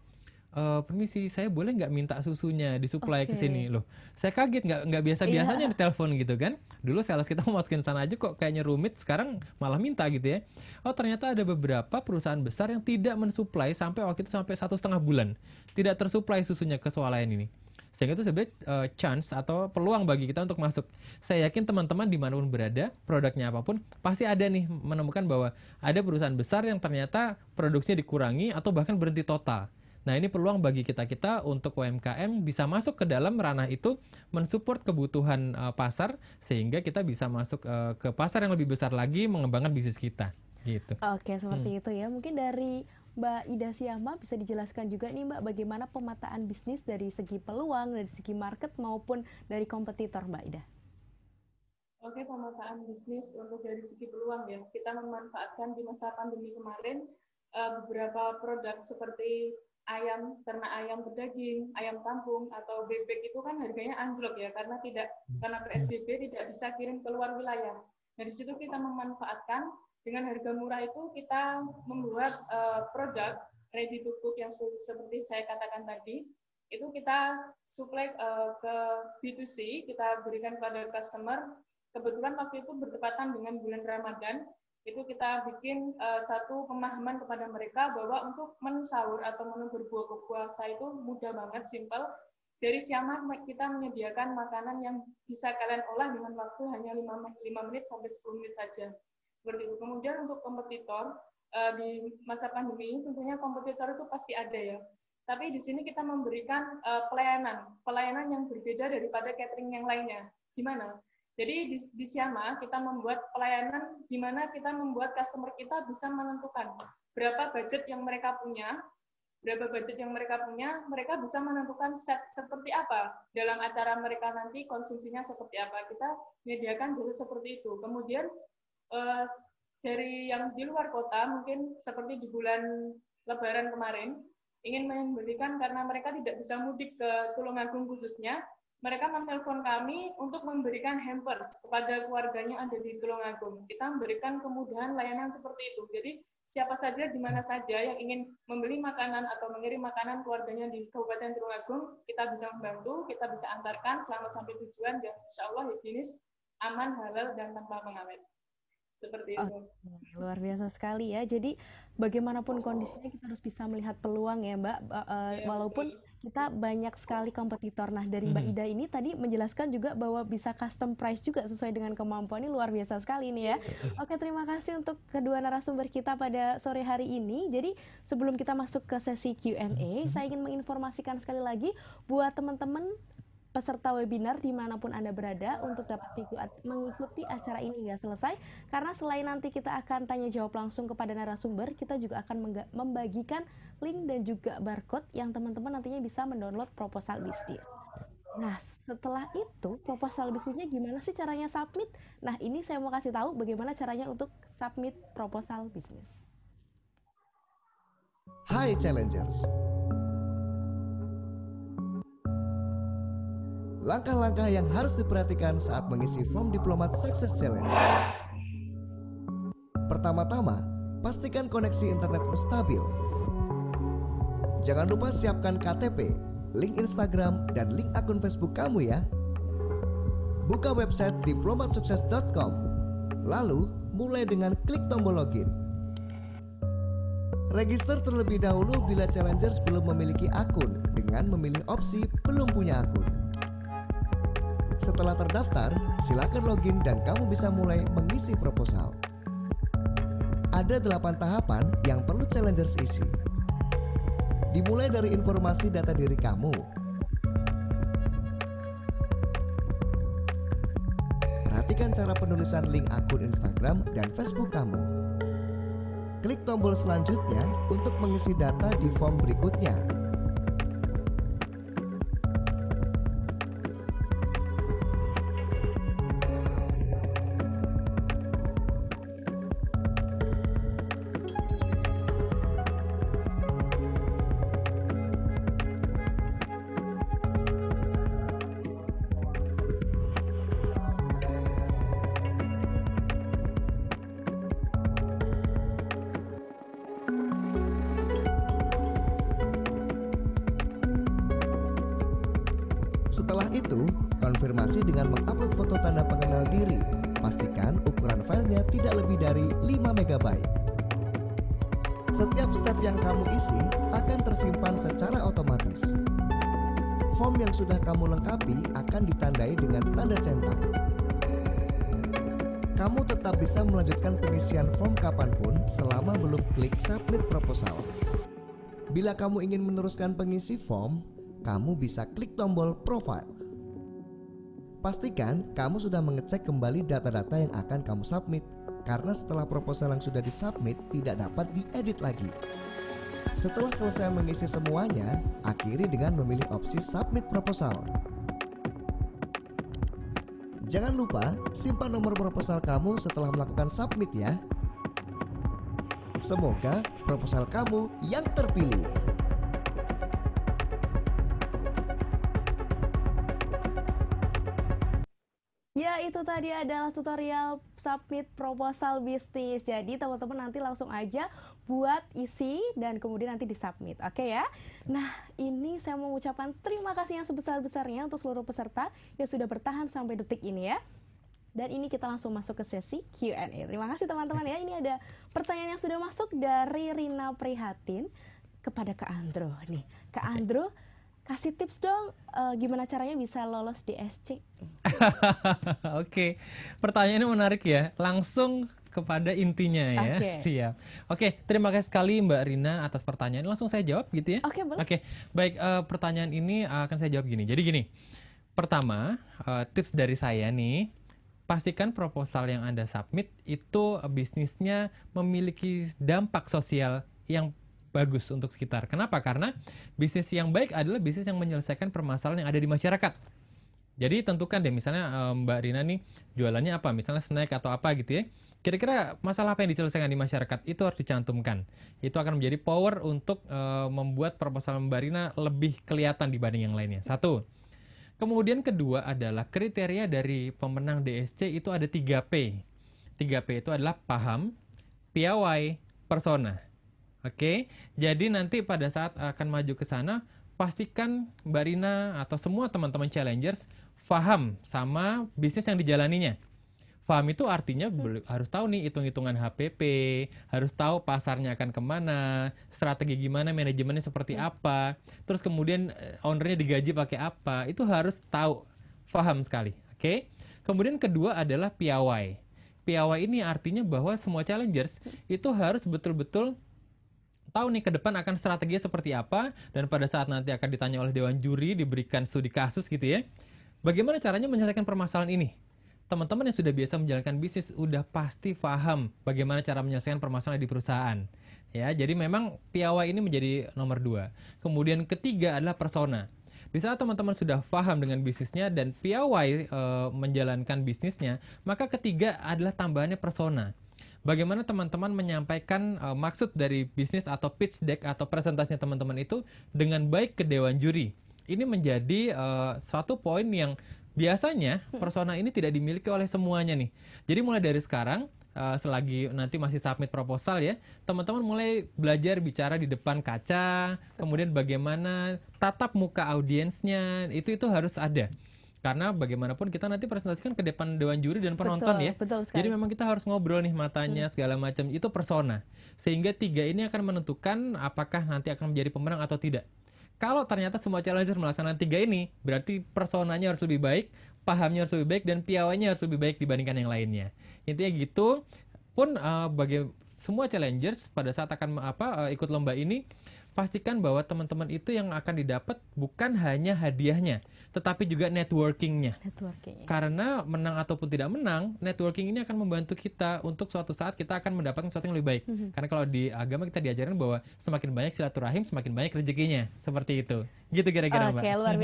Permisi, saya boleh nggak minta susunya disuplai ke sini loh. Saya kaget, nggak biasa-biasanya ditelepon gitu kan. Dulu sales kita mau masukin sana aja kok kayaknya rumit, sekarang malah minta gitu ya. Ternyata ada beberapa perusahaan besar yang tidak mensuplai sampai waktu itu sampai 1,5 bulan. Tidak tersuplai susunya ke swalayan ini. Sehingga itu sebenarnya chance atau peluang bagi kita untuk masuk. Saya yakin teman-teman dimanapun berada, produknya apapun, pasti ada nih menemukan bahwa ada perusahaan besar yang ternyata produksinya dikurangi atau bahkan berhenti total. Nah, ini peluang bagi kita untuk UMKM bisa masuk ke dalam ranah itu, mensupport kebutuhan pasar, sehingga kita bisa masuk ke pasar yang lebih besar lagi, mengembangkan bisnis kita. Gitu. Oke, seperti itu ya. Mungkin dari Mbak Ida Syama bisa dijelaskan juga nih Mbak, bagaimana pemetaan bisnis dari segi peluang, dari segi market maupun dari kompetitor, Mbak Ida. Oke, pemetaan bisnis untuk dari segi peluang ya. Kita memanfaatkan di masa pandemi kemarin beberapa produk seperti ayam, ternak ayam berdaging, ayam kampung atau bebek itu kan harganya anjlok ya karena PSBB tidak bisa kirim keluar wilayah. Nah, di situ kita memanfaatkan dengan harga murah itu kita membuat produk ready to cook yang seperti saya katakan tadi, itu kita supply ke B2C, kita berikan kepada customer. Kebetulan waktu itu bertepatan dengan bulan Ramadan, itu kita bikin satu pemahaman kepada mereka bahwa untuk menu sahur atau menu berbuah puasa itu mudah banget, simple. Dari Syama kita menyediakan makanan yang bisa kalian olah dengan waktu hanya 5 menit sampai 10 menit saja. Seperti itu. Kemudian untuk kompetitor, di masa pandemi tentunya kompetitor itu pasti ada ya. Tapi di sini kita memberikan pelayanan yang berbeda daripada catering yang lainnya. Gimana? Jadi di Syama kita membuat pelayanan di mana kita membuat customer kita bisa menentukan berapa budget yang mereka punya, mereka bisa menentukan set seperti apa dalam acara mereka nanti, konsumsinya seperti apa. Kita menyediakan jasa seperti itu. Kemudian dari yang di luar kota, mungkin seperti di bulan Lebaran kemarin, ingin memberikan karena mereka tidak bisa mudik ke Tulungagung khususnya, mereka menelpon kami untuk memberikan hampers kepada keluarganya yang ada di Tulungagung. Kita memberikan kemudahan layanan seperti itu. Jadi siapa saja, di mana saja yang ingin membeli makanan atau mengirim makanan keluarganya di Kabupaten Tulungagung, kita bisa membantu, kita bisa antarkan selama sampai tujuan, dan insya Allah higienis, aman, halal, dan tanpa pengawet. Seperti itu. Luar biasa sekali ya. Jadi bagaimanapun kondisinya kita harus bisa melihat peluang ya Mbak. Walaupun kita banyak sekali kompetitor. Nah dari Mbak Ida ini tadi menjelaskan juga bahwa bisa custom price juga sesuai dengan kemampuan. Ini luar biasa sekali nih ya. Oke, terima kasih untuk kedua narasumber kita pada sore hari ini. Jadi sebelum kita masuk ke sesi Q&A, saya ingin menginformasikan sekali lagi buat teman-teman peserta webinar dimanapun Anda berada untuk dapat mengikuti acara ini hingga selesai, karena selain nanti kita akan tanya jawab langsung kepada narasumber, kita juga akan membagikan link dan juga barcode yang teman-teman nantinya bisa mendownload proposal bisnis. Nah, setelah itu proposal bisnisnya gimana sih caranya submit? Nah, ini saya mau kasih tahu bagaimana caranya untuk submit proposal bisnis. Hai Challengers, langkah-langkah yang harus diperhatikan saat mengisi form Diplomat Success Challenge. Pertama-tama, pastikan koneksi internetmu stabil. Jangan lupa siapkan KTP, link Instagram, dan link akun Facebook kamu ya. Buka website diplomatsukses.com, lalu mulai dengan klik tombol login. Register terlebih dahulu bila challengers belum memiliki akun dengan memilih opsi belum punya akun. Setelah terdaftar, silakan login dan kamu bisa mulai mengisi proposal. Ada 8 tahapan yang perlu challengers isi. Dimulai dari informasi data diri kamu. Perhatikan cara penulisan link akun Instagram dan Facebook kamu. Klik tombol selanjutnya untuk mengisi data di form berikutnya. Setelah itu, konfirmasi dengan mengupload foto tanda pengenal diri. Pastikan ukuran filenya tidak lebih dari 5 MB. Setiap step yang kamu isi akan tersimpan secara otomatis. Form yang sudah kamu lengkapi akan ditandai dengan tanda centang. Kamu tetap bisa melanjutkan pengisian form kapanpun selama belum klik submit proposal. Bila kamu ingin meneruskan pengisi form, kamu bisa klik tombol profile. Pastikan kamu sudah mengecek kembali data-data yang akan kamu submit, karena setelah proposal yang sudah disubmit tidak dapat diedit lagi. Setelah selesai mengisi semuanya, akhiri dengan memilih opsi submit proposal. Jangan lupa simpan nomor proposal kamu setelah melakukan submit ya. Semoga proposal kamu yang terpilih. Ya, itu tadi adalah tutorial submit proposal bisnis. Jadi teman-teman nanti langsung aja buat isi dan kemudian nanti disubmit. Oke ya. Nah, ini saya mau mengucapkan terima kasih yang sebesar-besarnya untuk seluruh peserta yang sudah bertahan sampai detik ini ya. Dan ini kita langsung masuk ke sesi Q&A. Terima kasih teman-teman ya. Ini ada pertanyaan yang sudah masuk dari Rina Prihatin kepada Kak Andro. Nih, Kak Andro, kasih tips dong gimana caranya bisa lolos di SC. Oke, pertanyaannya menarik ya. Langsung kepada intinya ya. Oke. Siap. Oke, terima kasih sekali Mbak Rina atas pertanyaan. Langsung saya jawab gitu ya. Oke, boleh. Oke, baik. Pertanyaan ini akan saya jawab gini. Jadi gini, pertama tips dari saya nih, pastikan proposal yang Anda submit itu bisnisnya memiliki dampak sosial yang bagus untuk sekitar. Kenapa? Karena bisnis yang baik adalah bisnis yang menyelesaikan permasalahan yang ada di masyarakat. Jadi tentukan deh, misalnya Mbak Rina nih jualannya apa, misalnya snack atau apa gitu ya. Kira-kira masalah apa yang diselesaikan di masyarakat, itu harus dicantumkan. Itu akan menjadi power untuk membuat proposal Mbak Rina lebih kelihatan dibanding yang lainnya. Satu. Kemudian kedua adalah kriteria dari pemenang DSC itu ada 3P. 3P itu adalah paham, piawai, persona. Oke, jadi nanti pada saat akan maju ke sana, pastikan Mbak Rina atau semua teman-teman challengers paham sama bisnis yang dijalaninya. Paham itu artinya harus tahu nih hitung-hitungan HPP, harus tahu pasarnya akan kemana, strategi gimana, manajemennya seperti apa, terus kemudian ownernya digaji pakai apa, itu harus tahu, paham sekali. Oke. Kemudian kedua adalah piawai. Piawai ini artinya bahwa semua challengers itu harus betul-betul tahu nih ke depan akan strateginya seperti apa, dan pada saat nanti akan ditanya oleh dewan juri, diberikan studi kasus gitu ya. Bagaimana caranya menyelesaikan permasalahan ini? Teman-teman yang sudah biasa menjalankan bisnis udah pasti paham bagaimana cara menyelesaikan permasalahan di perusahaan. Ya, jadi memang piawai ini menjadi nomor 2. Kemudian ketiga adalah persona. Di saat teman-teman sudah paham dengan bisnisnya dan piawai menjalankan bisnisnya, maka ketiga adalah tambahannya persona. Bagaimana teman-teman menyampaikan maksud dari bisnis atau pitch deck atau presentasinya teman-teman itu dengan baik ke dewan juri. Ini menjadi suatu poin yang biasanya persona ini tidak dimiliki oleh semuanya nih. Jadi mulai dari sekarang, selagi nanti masih submit proposal ya, teman-teman mulai belajar bicara di depan kaca, kemudian bagaimana tatap muka audiensnya, itu harus ada. Karena bagaimanapun kita nanti presentasikan ke depan dewan juri dan penonton ya. Betul sekali. Jadi memang kita harus ngobrol nih matanya segala macam, itu persona. Sehingga 3 ini akan menentukan apakah nanti akan menjadi pemenang atau tidak. Kalau ternyata semua challenger melaksanakan 3 ini, berarti personanya harus lebih baik, pahamnya harus lebih baik, dan piawainya harus lebih baik dibandingkan yang lainnya. Intinya gitu. Pun bagi semua challengers pada saat akan ikut lomba ini, pastikan bahwa teman-teman itu yang akan didapat bukan hanya hadiahnya, tetapi juga networkingnya. Karena menang ataupun tidak menang, networking ini akan membantu kita untuk suatu saat kita akan mendapatkan sesuatu yang lebih baik. Karena kalau di agama kita diajarkan bahwa semakin banyak silaturahim, semakin banyak rezekinya. Seperti itu. Gitu kira-kira, Mbak. Oke, luar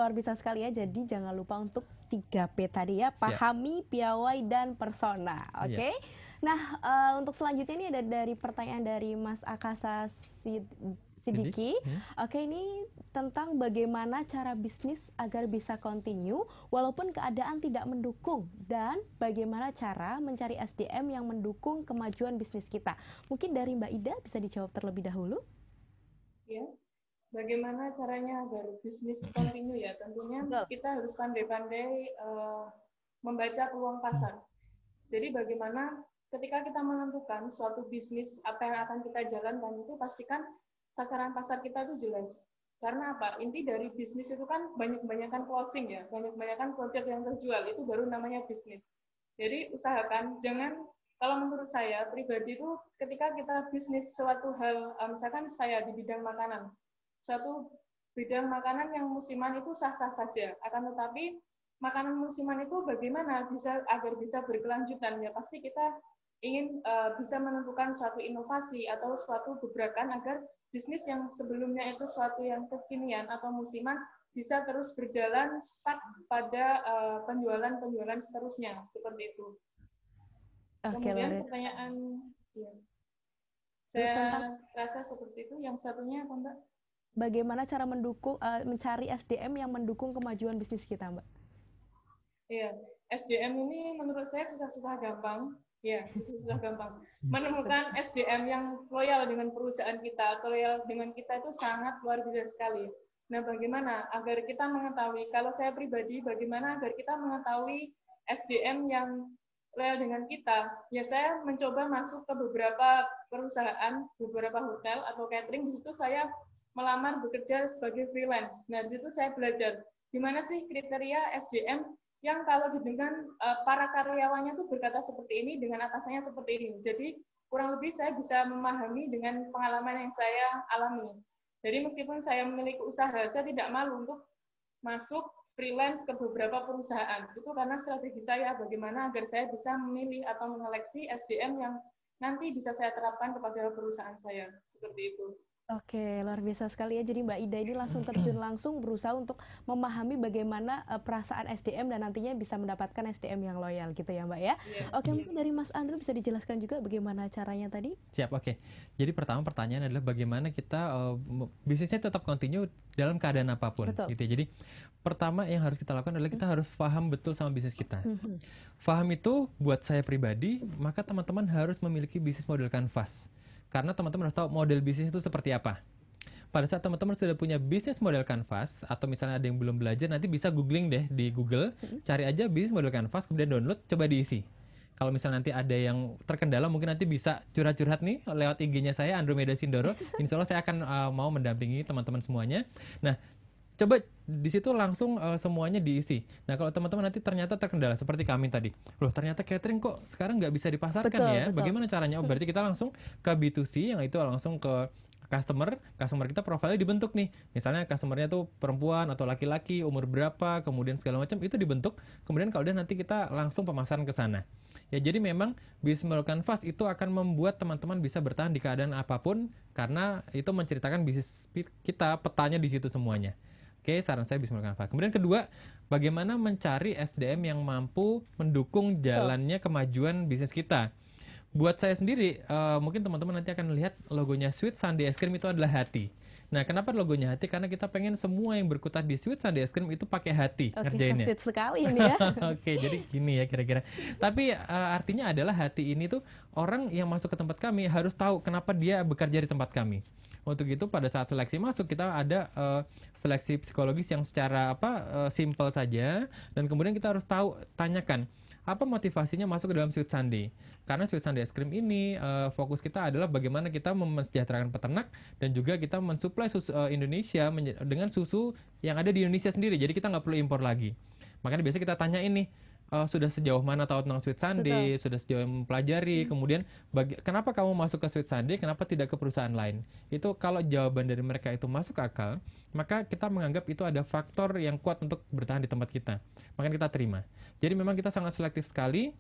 biasa sekali ya. Jadi jangan lupa untuk 3P tadi ya, pahami, piawai, dan persona. Oke. Nah, untuk selanjutnya ini ada dari pertanyaan dari Mas Akasa Sidiki. Oke, ini tentang bagaimana cara bisnis agar bisa continue walaupun keadaan tidak mendukung, dan bagaimana cara mencari SDM yang mendukung kemajuan bisnis kita. Mungkin dari Mbak Ida bisa dijawab terlebih dahulu. Ya, bagaimana caranya agar bisnis continue ya? Tentunya kita harus pandai-pandai membaca peluang pasar. Jadi bagaimana ketika kita menentukan suatu bisnis apa yang akan kita jalankan, itu pastikan sasaran pasar kita itu jelas. Karena apa? Inti dari bisnis itu kan banyak-banyakan closing ya, banyak-banyakan produk yang terjual, itu baru namanya bisnis. Jadi usahakan jangan, kalau menurut saya pribadi itu ketika kita bisnis suatu hal, misalkan saya di bidang makanan, suatu bidang makanan yang musiman itu sah-sah saja, akan tetapi makanan musiman itu bagaimana agar bisa berkelanjutan, ya pasti kita ingin bisa menentukan suatu inovasi atau suatu gebrakan agar bisnis yang sebelumnya itu suatu yang kekinian atau musiman bisa terus berjalan stuck pada penjualan seterusnya, seperti itu. Kemudian pertanyaan, ya, saya rasa seperti itu. Yang satunya apa, Mbak? Bagaimana cara mencari SDM yang mendukung kemajuan bisnis kita, Mbak? Iya, SDM ini menurut saya susah-susah gampang. Ya, susah gampang. Menemukan SDM yang loyal dengan perusahaan kita, loyal dengan kita itu sangat luar biasa sekali. Nah, bagaimana agar kita mengetahui, kalau saya pribadi, bagaimana agar kita mengetahui SDM yang loyal dengan kita? Ya, saya mencoba masuk ke beberapa perusahaan, beberapa hotel atau catering, di situ saya melamar bekerja sebagai freelance. Nah, di situ saya belajar, gimana sih kriteria SDM yang kalau dengan para karyawannya tuh berkata seperti ini, dengan atasannya seperti ini. Jadi kurang lebih saya bisa memahami dengan pengalaman yang saya alami. Jadi meskipun saya memiliki usaha, saya tidak malu untuk masuk freelance ke beberapa perusahaan. Itu karena strategi saya bagaimana agar saya bisa memilih atau menyeleksi SDM yang nanti bisa saya terapkan kepada perusahaan saya. Seperti itu. Oke, luar biasa sekali ya. Jadi Mbak Ida ini langsung terjun langsung berusaha untuk memahami bagaimana perasaan SDM dan nantinya bisa mendapatkan SDM yang loyal gitu ya Mbak ya. Oke, mungkin dari Mas Andrew bisa dijelaskan juga bagaimana caranya tadi? Siap, oke. Jadi pertama pertanyaan adalah bagaimana kita bisnisnya tetap continue dalam keadaan apapun. Betul. Gitu ya. Jadi pertama yang harus kita lakukan adalah kita harus paham betul sama bisnis kita. Paham itu buat saya pribadi, maka teman-teman harus memiliki bisnis model kanvas. Karena teman-teman harus tahu model bisnis itu seperti apa. Pada saat teman-teman sudah punya bisnis model kanvas, atau misalnya ada yang belum belajar, nanti bisa googling deh di Google, cari aja bisnis model kanvas, kemudian download, coba diisi. Kalau misalnya nanti ada yang terkendala, mungkin nanti bisa curhat-curhat nih lewat IG-nya saya, Andromeda Sindoro. Insya Allah saya akan mau mendampingi teman-teman semuanya. Nah, coba di situ langsung semuanya diisi. Nah, kalau teman-teman nanti ternyata terkendala seperti kami tadi, loh ternyata catering kok sekarang nggak bisa dipasarkan ya? Bagaimana caranya? Oh, berarti kita langsung ke B2C, yang itu langsung ke customer kita profilnya dibentuk nih. Misalnya customernya tuh perempuan atau laki-laki, umur berapa, kemudian segala macam itu dibentuk. Kemudian kalau udah nanti kita langsung pemasaran ke sana. Ya, jadi memang bisnis model kanvas itu akan membuat teman-teman bisa bertahan di keadaan apapun karena itu menceritakan bisnis kita, petanya di situ semuanya. Oke, saran saya bisnis model kanvas. Kemudian kedua, bagaimana mencari SDM yang mampu mendukung jalannya kemajuan bisnis kita. Buat saya sendiri, mungkin teman-teman nanti akan melihat logonya Sweet Sunday Ice Cream itu adalah hati. Nah, kenapa logonya hati? Karena kita pengen semua yang berkutat di Sweet Sunday Ice Cream itu pakai hati ngerjainnya. Oke, sweet sekali ini ya. Oke, jadi gini ya kira-kira. Tapi artinya adalah hati ini tuh orang yang masuk ke tempat kami harus tahu kenapa dia bekerja di tempat kami. Untuk itu pada saat seleksi masuk kita ada seleksi psikologis yang secara simple saja, dan kemudian kita harus tanyakan apa motivasinya masuk ke dalam Sweet Sunday. Karena Sweet Sunday Ice Cream ini fokus kita adalah bagaimana kita mesejahterakan peternak dan juga kita mensuplai susu Indonesia dengan susu yang ada di Indonesia sendiri. Jadi kita nggak perlu impor lagi. Makanya biasanya kita tanya ini, sudah sejauh mana tahu tentang Sweet Sunday, sudah sejauh mempelajari, kemudian kenapa kamu masuk ke Sweet Sunday, kenapa tidak ke perusahaan lain? Itu kalau jawaban dari mereka itu masuk akal, maka kita menganggap itu ada faktor yang kuat untuk bertahan di tempat kita. Makanya kita terima. Jadi memang kita sangat selektif sekali.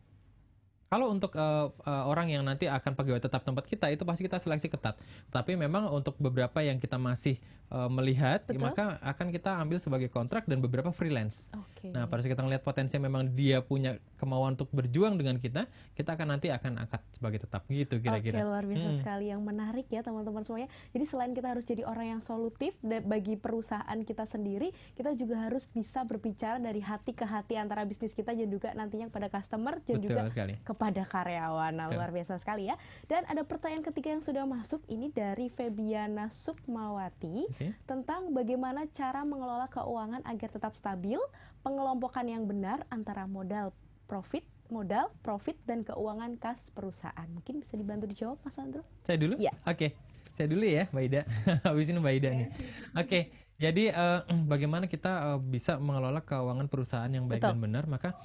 Kalau untuk orang yang nanti akan pegawai tetap tempat kita, itu pasti kita seleksi ketat. Tapi memang untuk beberapa yang kita masih melihat, maka akan kita ambil sebagai kontrak dan beberapa freelance. Nah, pada saat kita melihat potensi memang dia punya kemauan untuk berjuang dengan kita akan nanti akan angkat sebagai tetap gitu kira-kira. Oke, luar biasa sekali, yang menarik ya teman-teman semuanya. Jadi selain kita harus jadi orang yang solutif bagi perusahaan kita sendiri, kita juga harus bisa berbicara dari hati ke hati antara bisnis kita dan juga nantinya kepada customer dan juga kepada karyawan. Nah, luar biasa sekali ya. Dan ada pertanyaan ketiga yang sudah masuk, ini dari Febiana Sukmawati tentang bagaimana cara mengelola keuangan agar tetap stabil, pengelompokan yang benar antara modal, profit dan keuangan kas perusahaan. Mungkin bisa dibantu dijawab Mas Andrew? Saya dulu? Ya. Oke. Saya dulu ya Mbak Ida. Habis ini Mbak Ida nih. Oke. Jadi bagaimana kita bisa mengelola keuangan perusahaan yang baik dan benar? Maka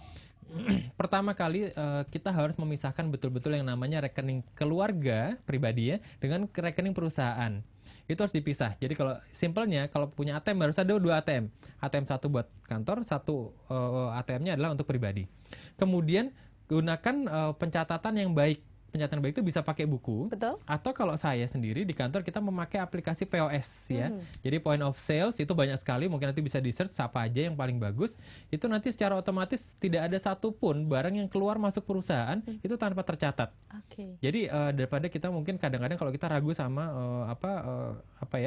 pertama kali kita harus memisahkan betul-betul yang namanya rekening keluarga pribadi ya dengan rekening perusahaan. Itu harus dipisah. Jadi kalau simpelnya kalau punya ATM harus ada 2 ATM. ATM satu buat kantor, satu ATM-nya adalah untuk pribadi. Kemudian gunakan pencatatan yang baik. Pencatatan baik itu bisa pakai buku. Betul. Atau kalau saya sendiri di kantor kita memakai aplikasi POS ya. Jadi point of sales itu banyak sekali, mungkin nanti bisa di-search apa aja yang paling bagus. Itu nanti secara otomatis tidak ada satupun barang yang keluar masuk perusahaan itu tanpa tercatat. Jadi daripada kita mungkin kadang-kadang kalau kita ragu sama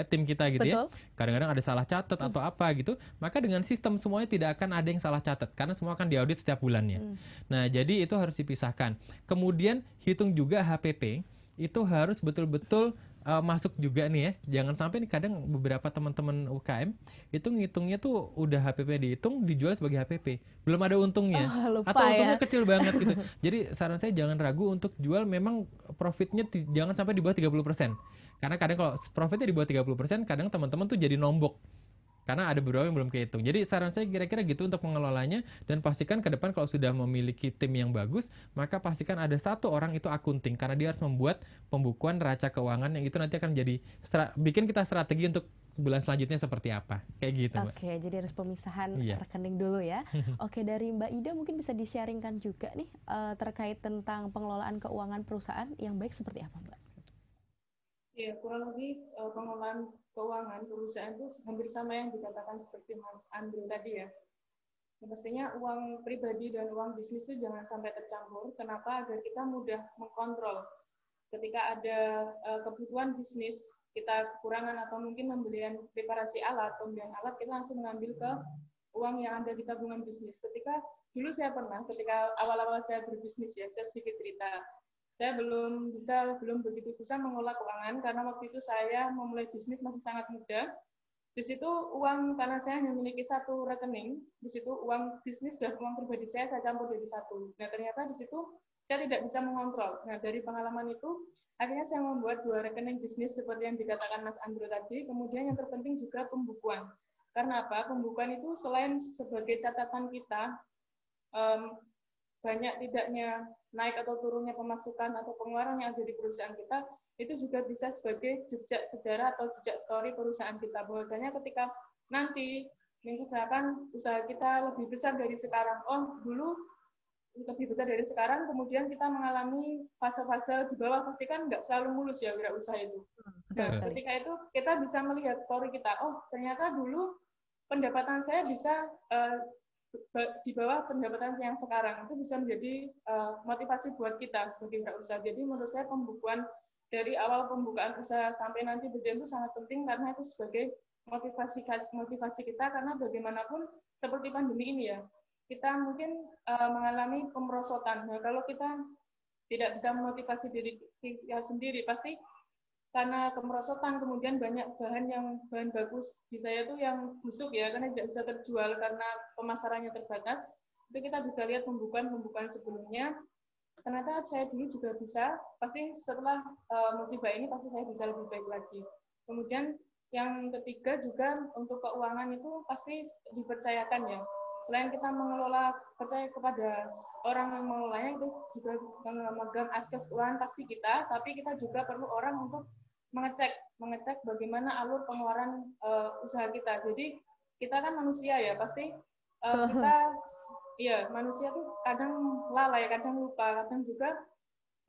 tim kita gitu ya. Kadang-kadang ada salah catat atau apa gitu, maka dengan sistem semuanya tidak akan ada yang salah catat karena semua akan diaudit setiap bulannya. Nah, jadi itu harus dipisahkan. Kemudian hitung juga HPP itu harus betul-betul masuk juga nih ya. Jangan sampai nih kadang beberapa teman-teman UKM itu ngitungnya tuh udah HPP dihitung dijual sebagai HPP. Belum ada untungnya. Atau untungnya kecil banget gitu. Jadi saran saya jangan ragu untuk jual, memang profitnya jangan sampai di bawah 30%. Karena kadang kalau profitnya di bawah 30%, kadang teman-teman tuh jadi nombok. Karena ada beberapa yang belum kehitung. Jadi saran saya kira-kira gitu untuk mengelolanya, dan pastikan ke depan kalau sudah memiliki tim yang bagus, maka pastikan ada satu orang itu akunting, karena dia harus membuat pembukuan neraca keuangan yang itu nanti akan jadi bikin kita strategi untuk bulan selanjutnya seperti apa. Kayak gitu, Mbak. Oke, jadi harus pemisahan rekening dulu ya. Oke, dari Mbak Ida mungkin bisa di-sharingkan juga nih terkait tentang pengelolaan keuangan perusahaan yang baik seperti apa, Mbak? Ya, kurang lebih pengelolaan keuangan perusahaan itu hampir sama yang dikatakan seperti Mas Andrew tadi ya. Pastinya uang pribadi dan uang bisnis itu jangan sampai tercampur. Kenapa? Agar kita mudah mengkontrol. Ketika ada kebutuhan bisnis, kita kekurangan atau mungkin preparasi alat, pembelian alat, kita langsung mengambil ke uang yang ada di tabungan bisnis. Ketika dulu saya pernah, ketika awal-awal saya berbisnis ya, saya sedikit cerita. Saya belum begitu bisa mengelola keuangan karena waktu itu saya memulai bisnis masih sangat muda. Di situ uang, karena saya hanya memiliki satu rekening, di situ uang bisnis dan uang pribadi saya campur jadi satu. Nah, ternyata di situ saya tidak bisa mengontrol. Nah, dari pengalaman itu akhirnya saya membuat 2 rekening bisnis seperti yang dikatakan Mas Andrew tadi. Kemudian yang terpenting juga pembukuan. Karena apa? Pembukuan itu selain sebagai catatan kita, banyak tidaknya naik atau turunnya pemasukan atau pengeluaran yang ada di perusahaan kita, itu juga bisa sebagai jejak sejarah atau jejak story perusahaan kita. Bahwasanya ketika nanti misalkan usaha kita lebih besar dari sekarang, dulu lebih besar dari sekarang, kemudian kita mengalami fase-fase di bawah, pasti kan nggak selalu mulus ya wirausaha itu. Nah, ketika itu kita bisa melihat story kita, ternyata dulu pendapatan saya bisa di bawah pendapatan yang sekarang. Itu bisa menjadi motivasi buat kita sebagai wirausaha. Jadi menurut saya pembukuan dari awal pembukaan usaha sampai nanti berjalan itu sangat penting, karena itu sebagai motivasi kita, karena bagaimanapun seperti pandemi ini ya, kita mungkin mengalami kemerosotan. Nah, kalau kita tidak bisa memotivasi diri kita sendiri, pasti karena kemerosotan, kemudian banyak bahan bagus di saya itu yang busuk ya, karena tidak bisa terjual karena pemasarannya terbatas. Itu kita bisa lihat pembukuan sebelumnya. Ternyata saya dulu juga bisa, pasti setelah musibah ini pasti saya bisa lebih baik lagi. Kemudian yang ketiga juga untuk keuangan itu pasti dipercayakan ya. Selain kita percaya kepada orang yang mengelolanya, itu juga memegang aspek keuangan pasti kita, tapi kita juga perlu orang untuk mengecek bagaimana alur pengeluaran usaha kita. Jadi kita kan manusia ya, pasti manusia tuh kadang lalai, kadang lupa, kadang juga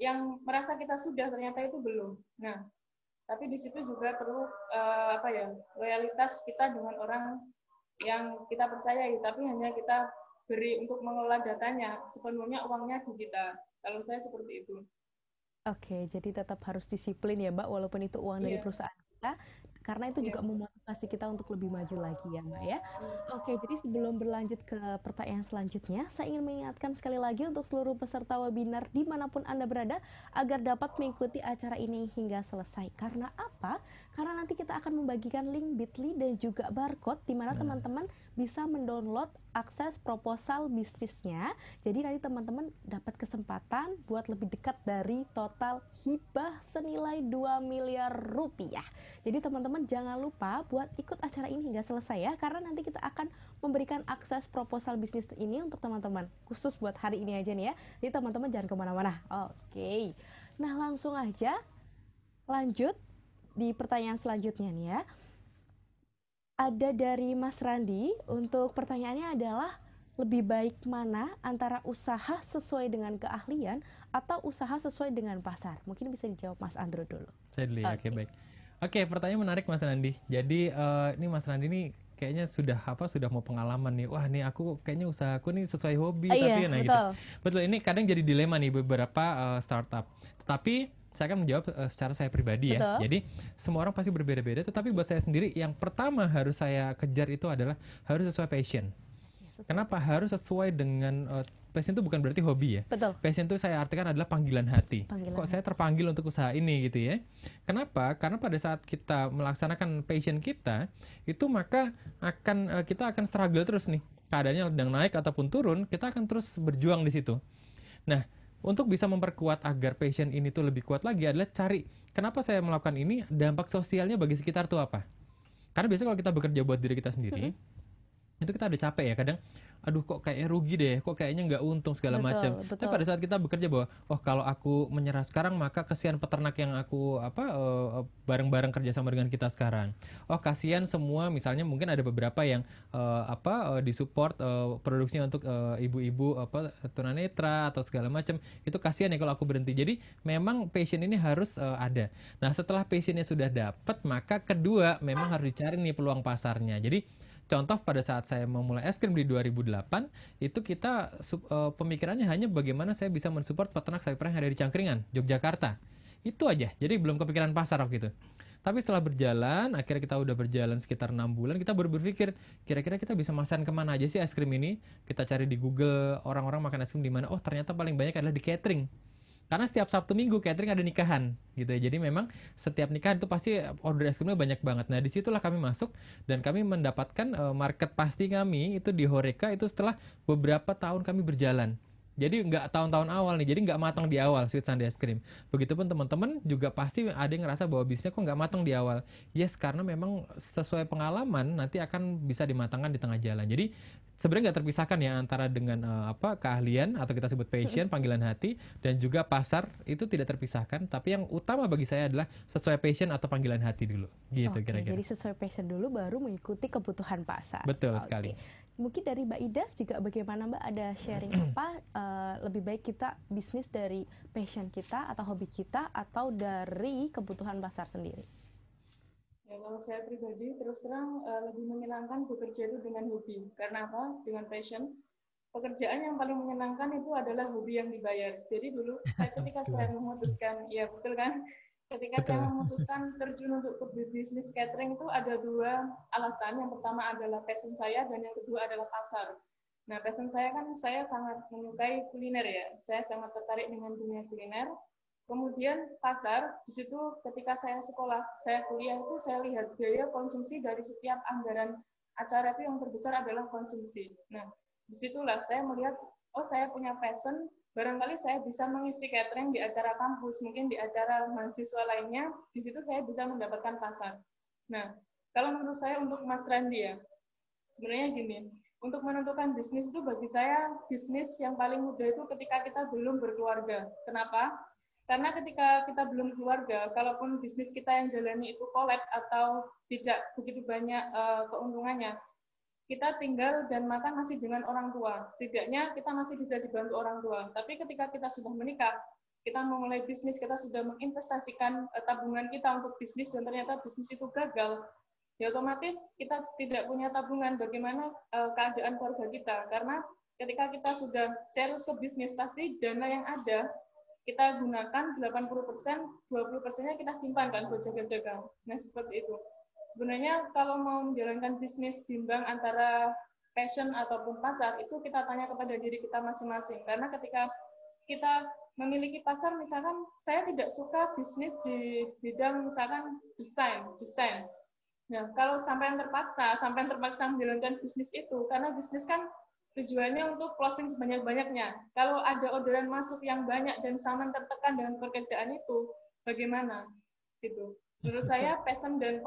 yang merasa kita sudah ternyata itu belum. Nah, tapi di situ juga perlu loyalitas kita dengan orang yang kita percayai, tapi hanya kita beri untuk mengelola datanya, sepenuhnya uangnya di kita. Kalau saya seperti itu. Oke, jadi tetap harus disiplin ya, Mbak, walaupun itu uang dari perusahaan kita, karena itu juga memotivasi kita untuk lebih maju lagi ya, Mbak ya. Oke, jadi sebelum berlanjut ke pertanyaan selanjutnya, saya ingin mengingatkan sekali lagi untuk seluruh peserta webinar dimanapun Anda berada, agar dapat mengikuti acara ini hingga selesai. Karena apa? karena nanti kita akan membagikan link Bitly dan juga barcode di mana teman-teman bisa mendownload akses proposal bisnisnya. Jadi nanti teman-teman dapat kesempatan buat lebih dekat dari total hibah senilai 2 miliar rupiah. Jadi teman-teman jangan lupa buat ikut acara ini hingga selesai ya, karena nanti kita akan memberikan akses proposal bisnis ini untuk teman-teman, khusus buat hari ini aja nih ya. Jadi teman-teman jangan kemana-mana. Oke. Nah langsung aja lanjut di pertanyaan selanjutnya nih ya. Ada dari Mas Randi, untuk pertanyaannya adalah lebih baik mana antara usaha sesuai dengan keahlian atau usaha sesuai dengan pasar? Mungkin bisa dijawab Mas Andro dulu. Saya dulu ya, oke baik. Oke, pertanyaan menarik Mas Randi. Jadi ini Mas Randi nih kayaknya sudah mau pengalaman nih. Wah nih aku kayaknya usahaku nih sesuai hobi tapi nah betul. gitu. Betul, ini kadang jadi dilema nih beberapa startup. Tapi saya akan menjawab secara saya pribadi ya. Betul. Jadi semua orang pasti berbeda-beda, tetapi buat saya sendiri yang pertama harus saya kejar itu adalah harus sesuai passion. Kenapa harus sesuai dengan passion itu bukan berarti hobi ya. Betul. Passion itu saya artikan adalah panggilan hati. Kok saya terpanggil untuk usaha ini gitu ya. Kenapa? Karena pada saat kita melaksanakan passion kita, itu maka kita akan struggle terus nih. Keadaannya sedang naik ataupun turun, kita akan terus berjuang di situ. Nah, untuk bisa memperkuat agar passion ini tuh lebih kuat lagi adalah cari kenapa saya melakukan ini, dampak sosialnya bagi sekitar tuh apa. Karena biasanya kalau kita bekerja buat diri kita sendiri, itu kita ada capek ya kadang, aduh kok kayaknya rugi deh, kok kayaknya nggak untung segala macam. Tapi pada saat kita bekerja bahwa, oh kalau aku menyerah sekarang maka kasihan peternak yang aku bareng-bareng kerjasama dengan kita sekarang. Oh kasihan semua, misalnya mungkin ada beberapa yang disupport produksinya untuk ibu-ibu tunanetra atau segala macam. Itu kasihan ya kalau aku berhenti. Jadi memang passion ini harus ada. Nah setelah passionnya sudah dapat, maka kedua memang harus dicari nih peluang pasarnya. Jadi contoh pada saat saya memulai es krim di 2008, itu kita pemikirannya hanya bagaimana saya bisa mensupport peternak sapi perah yang ada di Cangkringan, Yogyakarta. Itu aja, jadi belum kepikiran pasar waktu itu. Tapi setelah berjalan, akhirnya kita udah berjalan sekitar 6 bulan, kita baru berpikir, kira-kira kita bisa masakan kemana aja sih es krim ini? Kita cari di Google, orang-orang makan es krim di mana? Oh ternyata paling banyak adalah di catering. Karena setiap Sabtu Minggu catering ada nikahan gitu ya. Jadi memang setiap nikahan itu pasti order es krimnya banyak banget. Nah disitulah kami masuk dan kami mendapatkan market pasti kami itu di Horeca itu setelah beberapa tahun kami berjalan. Jadi nggak tahun-tahun awal nih, jadi nggak matang di awal Sweet Sunday es krim. Begitupun teman-teman juga pasti ada yang ngerasa bahwa bisnisnya kok nggak matang di awal. Yes, karena memang sesuai pengalaman nanti akan bisa dimatangkan di tengah jalan. Jadi sebenarnya nggak terpisahkan ya antara dengan keahlian atau kita sebut passion, panggilan hati, dan juga pasar itu tidak terpisahkan. Tapi yang utama bagi saya adalah sesuai passion atau panggilan hati dulu. Gitu kira-kira. Jadi sesuai passion dulu baru mengikuti kebutuhan pasar. Betul sekali. Mungkin dari Mbak Ida juga bagaimana Mbak, ada sharing apa lebih baik kita bisnis dari passion kita atau hobi kita atau dari kebutuhan pasar sendiri? Ya, kalau saya pribadi terus terang lebih menyenangkan bekerja itu dengan hobi. Karena apa? Dengan passion. Pekerjaan yang paling menyenangkan itu adalah hobi yang dibayar. Jadi dulu ketika saya memutuskan, ya betul kan? Ketika saya memutuskan terjun untuk bisnis catering itu ada dua alasan. Yang pertama adalah passion saya dan yang kedua adalah pasar. Nah, passion saya kan saya sangat menyukai kuliner ya. Saya sangat tertarik dengan dunia kuliner. Kemudian pasar, di situ ketika saya sekolah, saya kuliah itu saya lihat biaya konsumsi dari setiap anggaran acara itu yang terbesar adalah konsumsi. Nah, disitulah saya melihat, oh saya punya passion, barangkali saya bisa mengisi catering di acara kampus, mungkin di acara mahasiswa lainnya, di situ saya bisa mendapatkan pasar. Nah, kalau menurut saya untuk Mas Randi ya, sebenarnya gini, untuk menentukan bisnis itu bagi saya, bisnis yang paling mudah itu ketika kita belum berkeluarga. Kenapa? Karena ketika kita belum keluarga, kalaupun bisnis kita yang jalani itu collab atau tidak begitu banyak keuntungannya, kita tinggal dan makan masih dengan orang tua. Setidaknya kita masih bisa dibantu orang tua. Tapi ketika kita sudah menikah, kita memulai bisnis, kita sudah menginvestasikan tabungan kita untuk bisnis, dan ternyata bisnis itu gagal, ya otomatis kita tidak punya tabungan bagaimana keadaan keluarga kita. Karena ketika kita sudah serius ke bisnis, pasti dana yang ada, kita gunakan 80%, 20%-nya kita simpan kan buat jaga-jaga. Nah, seperti itu. Sebenarnya kalau mau menjalankan bisnis bimbang antara passion ataupun pasar, itu kita tanya kepada diri kita masing-masing. Karena ketika kita memiliki pasar, misalkan saya tidak suka bisnis di bidang misalkan desain. Nah, kalau sampai terpaksa menjalankan bisnis itu, karena bisnis kan tujuannya untuk closing sebanyak-banyaknya. Kalau ada orderan masuk yang banyak dan sama tertekan dengan pekerjaan itu, bagaimana? Gitu. Menurut saya passion dan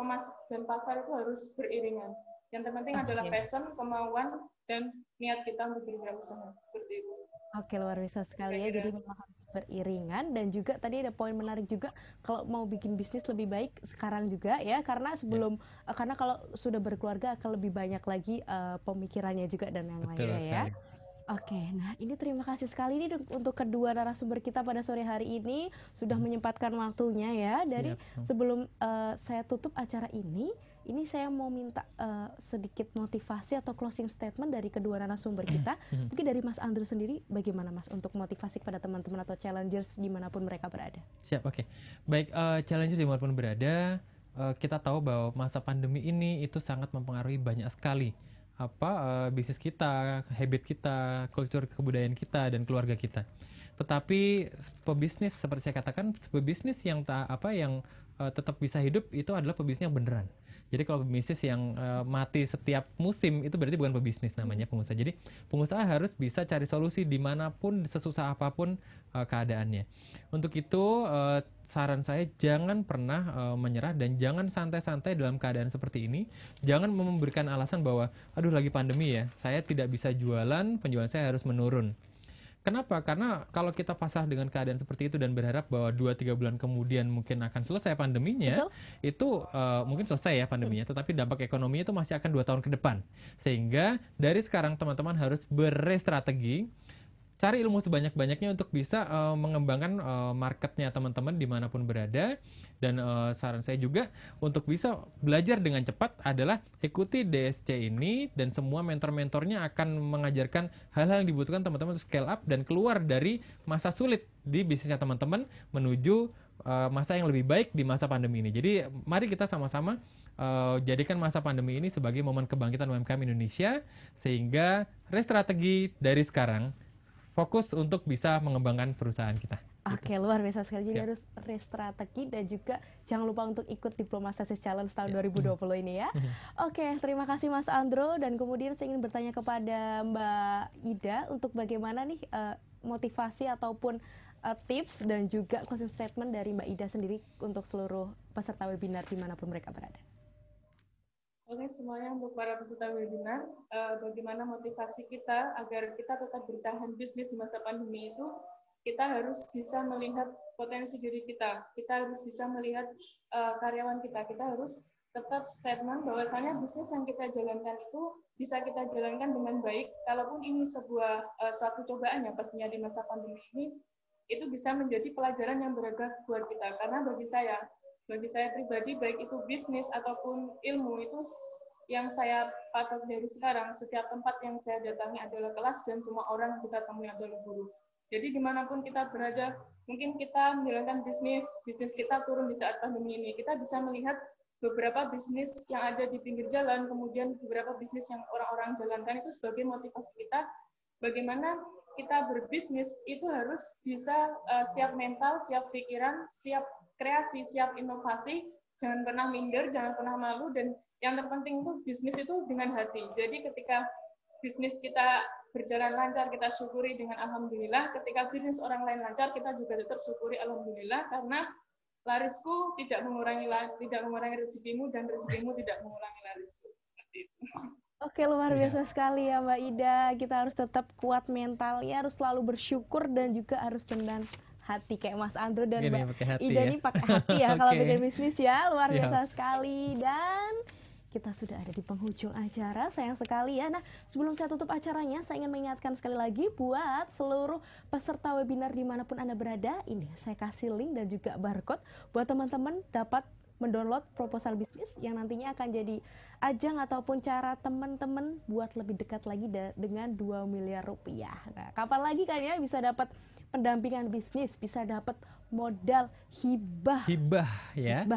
pasar itu harus beriringan. Yang terpenting adalah passion, kemauan, dan niat kita untuk berwirausaha. Seperti itu. Oke, luar biasa sekali ya. Jadi memang harus beriringan, dan juga tadi ada poin menarik juga, kalau mau bikin bisnis lebih baik sekarang juga ya, karena karena kalau sudah berkeluarga akan lebih banyak lagi pemikirannya juga dan yang lainnya ya. Oke, nah ini terima kasih sekali nih untuk kedua narasumber kita pada sore hari ini sudah menyempatkan waktunya ya. Dari sebelum saya tutup acara ini saya mau minta sedikit motivasi atau closing statement dari kedua narasumber kita. Mungkin dari Mas Andrew sendiri, bagaimana Mas untuk motivasi kepada teman-teman atau challengers dimanapun mereka berada? Siap, oke. Baik, challengers dimanapun berada, kita tahu bahwa masa pandemi ini itu sangat mempengaruhi banyak sekali bisnis kita, habit kita, kultur kebudayaan kita, dan keluarga kita. Tetapi pebisnis, seperti saya katakan, pebisnis yang tetap bisa hidup itu adalah pebisnis yang beneran. Jadi kalau bisnis yang mati setiap musim itu berarti bukan pebisnis namanya pengusaha. Jadi pengusaha harus bisa cari solusi dimanapun, sesusah apapun keadaannya. Untuk itu saran saya jangan pernah menyerah dan jangan santai-santai dalam keadaan seperti ini. Jangan memberikan alasan bahwa aduh lagi pandemi ya, saya tidak bisa jualan, penjualan saya harus menurun. Kenapa? Karena kalau kita pasrah dengan keadaan seperti itu dan berharap bahwa 2-3 bulan kemudian mungkin akan selesai pandeminya, itu mungkin selesai ya pandeminya, tetapi dampak ekonominya itu masih akan 2 tahun ke depan. Sehingga dari sekarang teman-teman harus berstrategi, cari ilmu sebanyak-banyaknya untuk bisa mengembangkan marketnya teman-teman dimanapun berada. Dan saran saya juga untuk bisa belajar dengan cepat adalah ikuti DSC ini, dan semua mentor-mentornya akan mengajarkan hal-hal yang dibutuhkan teman-teman untuk scale up dan keluar dari masa sulit di bisnisnya teman-teman menuju masa yang lebih baik di masa pandemi ini. Jadi mari kita sama-sama jadikan masa pandemi ini sebagai momen kebangkitan UMKM Indonesia, sehingga restrategi dari sekarang fokus untuk bisa mengembangkan perusahaan kita. Oke, luar biasa sekali. Jadi harus restrategi dan juga jangan lupa untuk ikut Diplomasi Challenge tahun 2020 ini ya. Oke, terima kasih Mas Andro, dan kemudian saya ingin bertanya kepada Mbak Ida untuk bagaimana nih motivasi ataupun tips dan juga closing statement dari Mbak Ida sendiri untuk seluruh peserta webinar dimanapun mereka berada. Oke, semuanya untuk para peserta webinar, bagaimana motivasi kita agar kita tetap bertahan bisnis di masa pandemi itu, kita harus bisa melihat potensi diri kita harus bisa melihat karyawan kita harus tetap statement bahwasanya bisnis yang kita jalankan itu bisa kita jalankan dengan baik, kalaupun ini suatu cobaan ya pastinya di masa pandemi ini, itu bisa menjadi pelajaran yang berharga buat kita, karena bagi saya pribadi, baik itu bisnis ataupun ilmu, itu yang saya patok dari sekarang, setiap tempat yang saya datangi adalah kelas, dan semua orang yang kita temui adalah guru. Jadi dimanapun kita berada, mungkin kita menjalankan bisnis kita turun di saat pandemi ini, kita bisa melihat beberapa bisnis yang ada di pinggir jalan, kemudian beberapa bisnis yang orang-orang jalankan itu sebagai motivasi kita, bagaimana kita berbisnis itu harus bisa siap mental, siap pikiran, siap kreasi, siap inovasi, jangan pernah minder, jangan pernah malu, dan yang terpenting itu bisnis itu dengan hati. Jadi ketika bisnis kita berjalan lancar, kita syukuri dengan alhamdulillah. Ketika bisnis orang lain lancar, kita juga tetap syukuri alhamdulillah, karena larisku tidak mengurangi rezekimu, dan rezekimu tidak mengurangi larisku. Seperti itu. Oke, luar biasa sekali ya Mbak Ida. Kita harus tetap kuat mentalnya, harus selalu bersyukur, dan juga harus dengan hati kayak Mas Andro dan Mbak Ida ini pakai hati ya kalau bikin bisnis ya. Luar biasa sekali. Dan kita sudah ada di penghujung acara, sayang sekali ya. Nah, sebelum saya tutup acaranya, saya ingin mengingatkan sekali lagi buat seluruh peserta webinar dimanapun Anda berada, ini saya kasih link dan juga barcode buat teman-teman dapat mendownload proposal bisnis yang nantinya akan jadi ajang ataupun cara teman-teman buat lebih dekat lagi dengan 2 miliar rupiah. Nah, kapan lagi kan ya bisa dapat pendampingan bisnis, bisa dapat modal hibah. Hibah ya.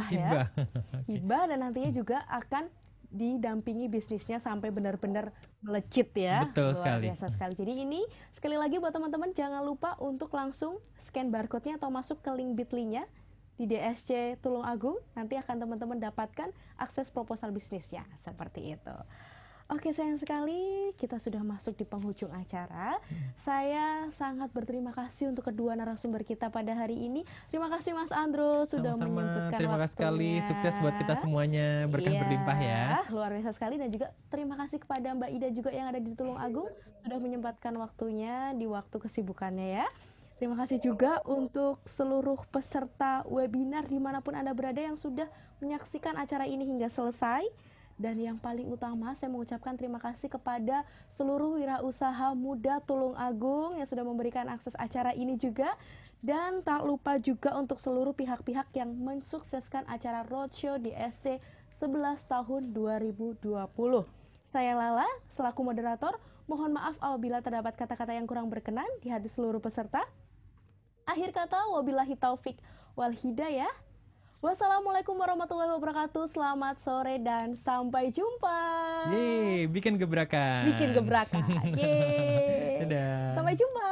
Hibah, dan nantinya juga akan didampingi bisnisnya sampai benar-benar melejit ya. Betul Luar sekali. biasa sekali. Jadi ini sekali lagi buat teman-teman jangan lupa untuk langsung scan barcode-nya atau masuk ke link Bitly-nya di DSC Tulungagung. Nanti akan teman-teman dapatkan akses proposal bisnisnya seperti itu. Oke, sayang sekali kita sudah masuk di penghujung acara. Saya sangat berterima kasih untuk kedua narasumber kita pada hari ini. Terima kasih Mas Andro sudah Sama-sama. menyempatkan Terima kasih sekali. waktunya. Sukses buat kita semuanya. Berkah Iya, berlimpah ya. luar biasa sekali. Dan juga terima kasih kepada Mbak Ida juga yang ada di Tulungagung sudah menyempatkan waktunya di waktu kesibukannya ya. Terima kasih juga untuk seluruh peserta webinar dimanapun Anda berada yang sudah menyaksikan acara ini hingga selesai. Dan yang paling utama saya mengucapkan terima kasih kepada seluruh wirausaha muda Tulungagung yang sudah memberikan akses acara ini juga. Dan tak lupa juga untuk seluruh pihak-pihak yang mensukseskan acara roadshow di ST 11 tahun 2020. Saya Lala, selaku moderator, mohon maaf apabila terdapat kata-kata yang kurang berkenan di hati seluruh peserta. Akhir kata, wabillahi taufik wal hidayah. Wassalamualaikum warahmatullahi wabarakatuh. Selamat sore dan sampai jumpa. Yeay, bikin gebrakan. Bikin gebrakan. Yeay. Dadah. Sampai jumpa.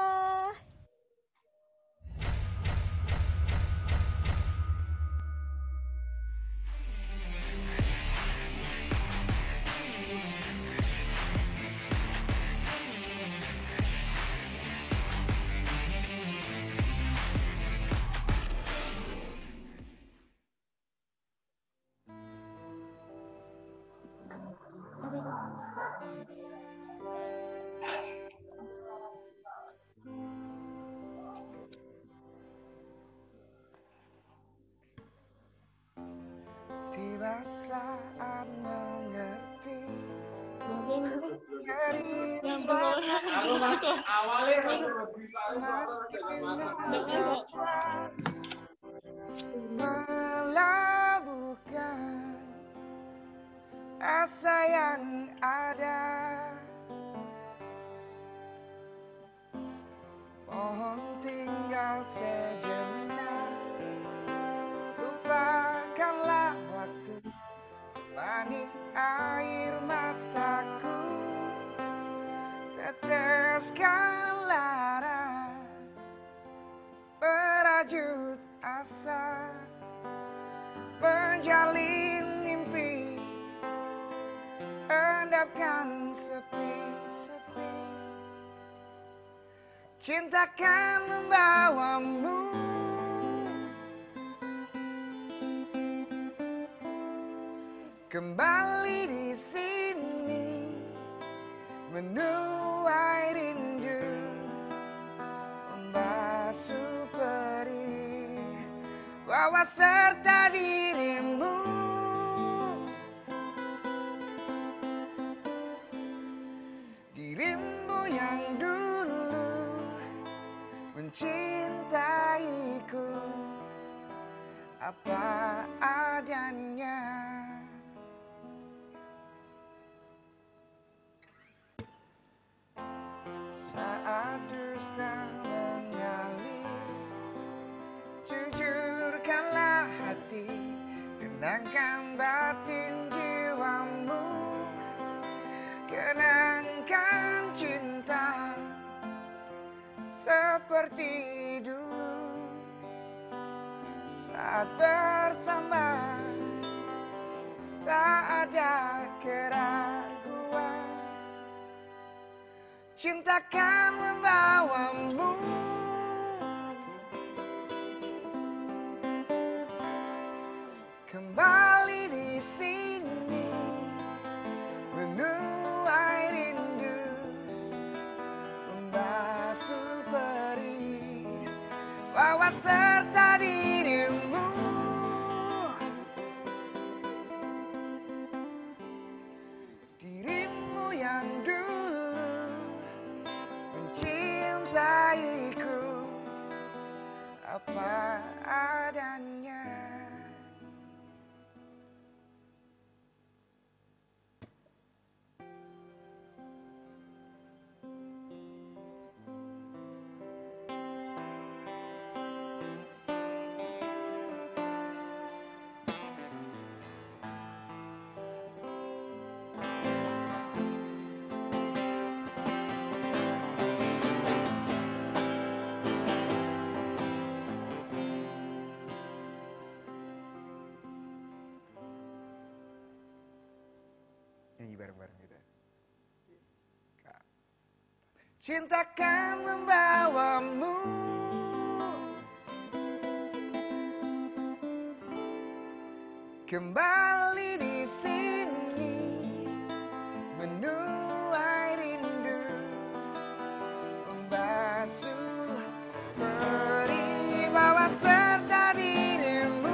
Tiba saat mengerti melabuhkan asa yang ada. Mohon tinggal sejenak, lupakanlah waktu, temani air mataku, teteskan lara, merajut asa, penjalin mimpi, endapkan sepi-sepi. Cinta kan membawamu kembali di sini, menuai rindu, membasuh perih, bawa serta dirimu. Dirimu yang dulu mencintaiku apa adanya. Saat dusta mengalir, jujurkanlah hati, tenangkan batin jiwamu, kenangkan cinta seperti dulu. Saat bersama tak ada keraguan, cinta kan membawamu kembali di sini, menuai rindu, membasuh perih, bawa serta dirimu. Dirimu yang dulu mencintaiku apa adanya. bareng-bareng gitu. Cintakan membawamu kembali di sini, menuai rindu, membasuh perih bawah serta dirimu.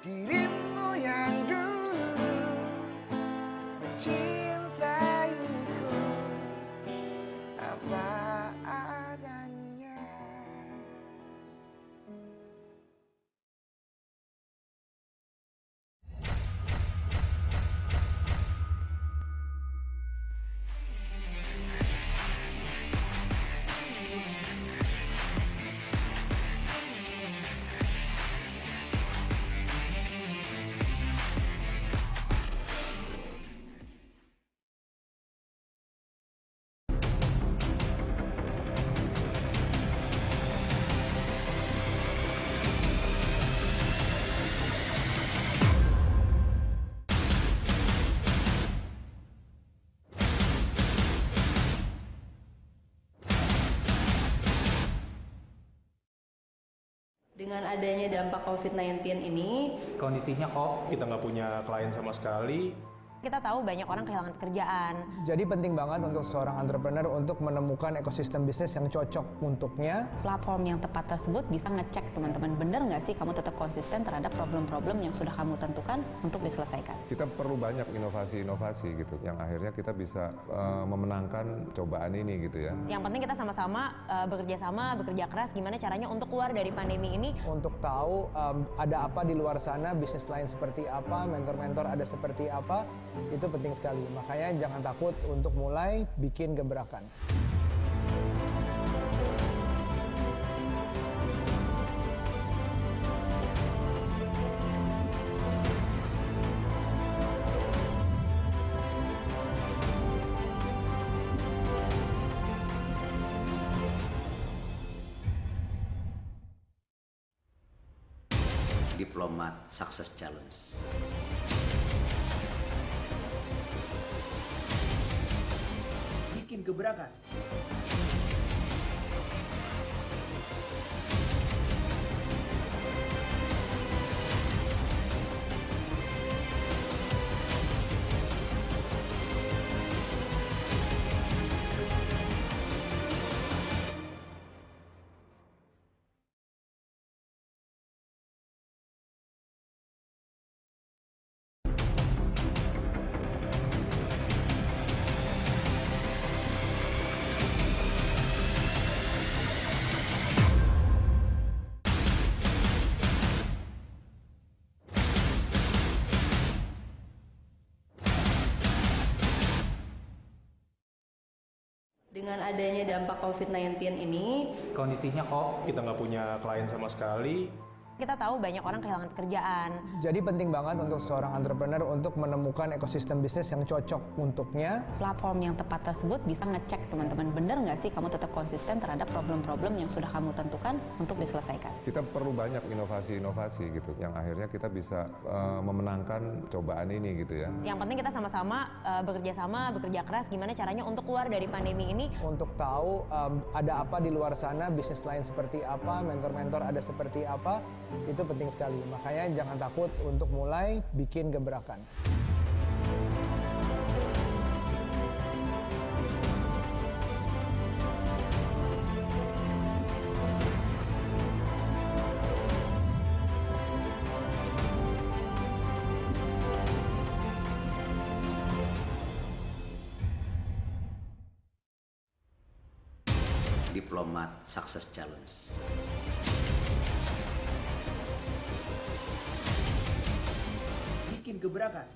Dirimu yang dulu mencintaiku apa adanya. Dengan adanya dampak COVID-19 ini, Kondisinya off, kita nggak punya klien sama sekali. Kita tahu banyak orang kehilangan pekerjaan. Jadi penting banget untuk seorang entrepreneur untuk menemukan ekosistem bisnis yang cocok untuknya. Platform yang tepat tersebut bisa ngecek teman-teman, bener nggak sih kamu tetap konsisten terhadap problem-problem yang sudah kamu tentukan untuk diselesaikan. Kita perlu banyak inovasi-inovasi gitu, yang akhirnya kita bisa memenangkan cobaan ini gitu ya. Yang penting kita sama-sama bekerja keras gimana caranya untuk keluar dari pandemi ini. Untuk tahu ada apa di luar sana, bisnis lain seperti apa, mentor-mentor ada seperti apa, itu penting sekali. Makanya jangan takut untuk mulai bikin gebrakan. Diplomat Success Challenge. Bikin gebrakan. dengan adanya dampak COVID-19 ini, Kondisinya off, kita nggak punya klien sama sekali. Kita tahu banyak orang kehilangan pekerjaan. Jadi penting banget untuk seorang entrepreneur untuk menemukan ekosistem bisnis yang cocok untuknya. Platform yang tepat tersebut bisa ngecek teman-teman, bener nggak sih kamu tetap konsisten terhadap problem-problem yang sudah kamu tentukan untuk diselesaikan. Kita perlu banyak inovasi-inovasi gitu, yang akhirnya kita bisa memenangkan cobaan ini gitu ya. Yang penting kita sama-sama bekerja keras gimana caranya untuk keluar dari pandemi ini. Untuk tahu ada apa di luar sana, bisnis lain seperti apa, mentor-mentor ada seperti apa, itu penting sekali. Makanya jangan takut untuk mulai bikin gebrakan. Diplomat Success Challenge. Bikin gebrakan.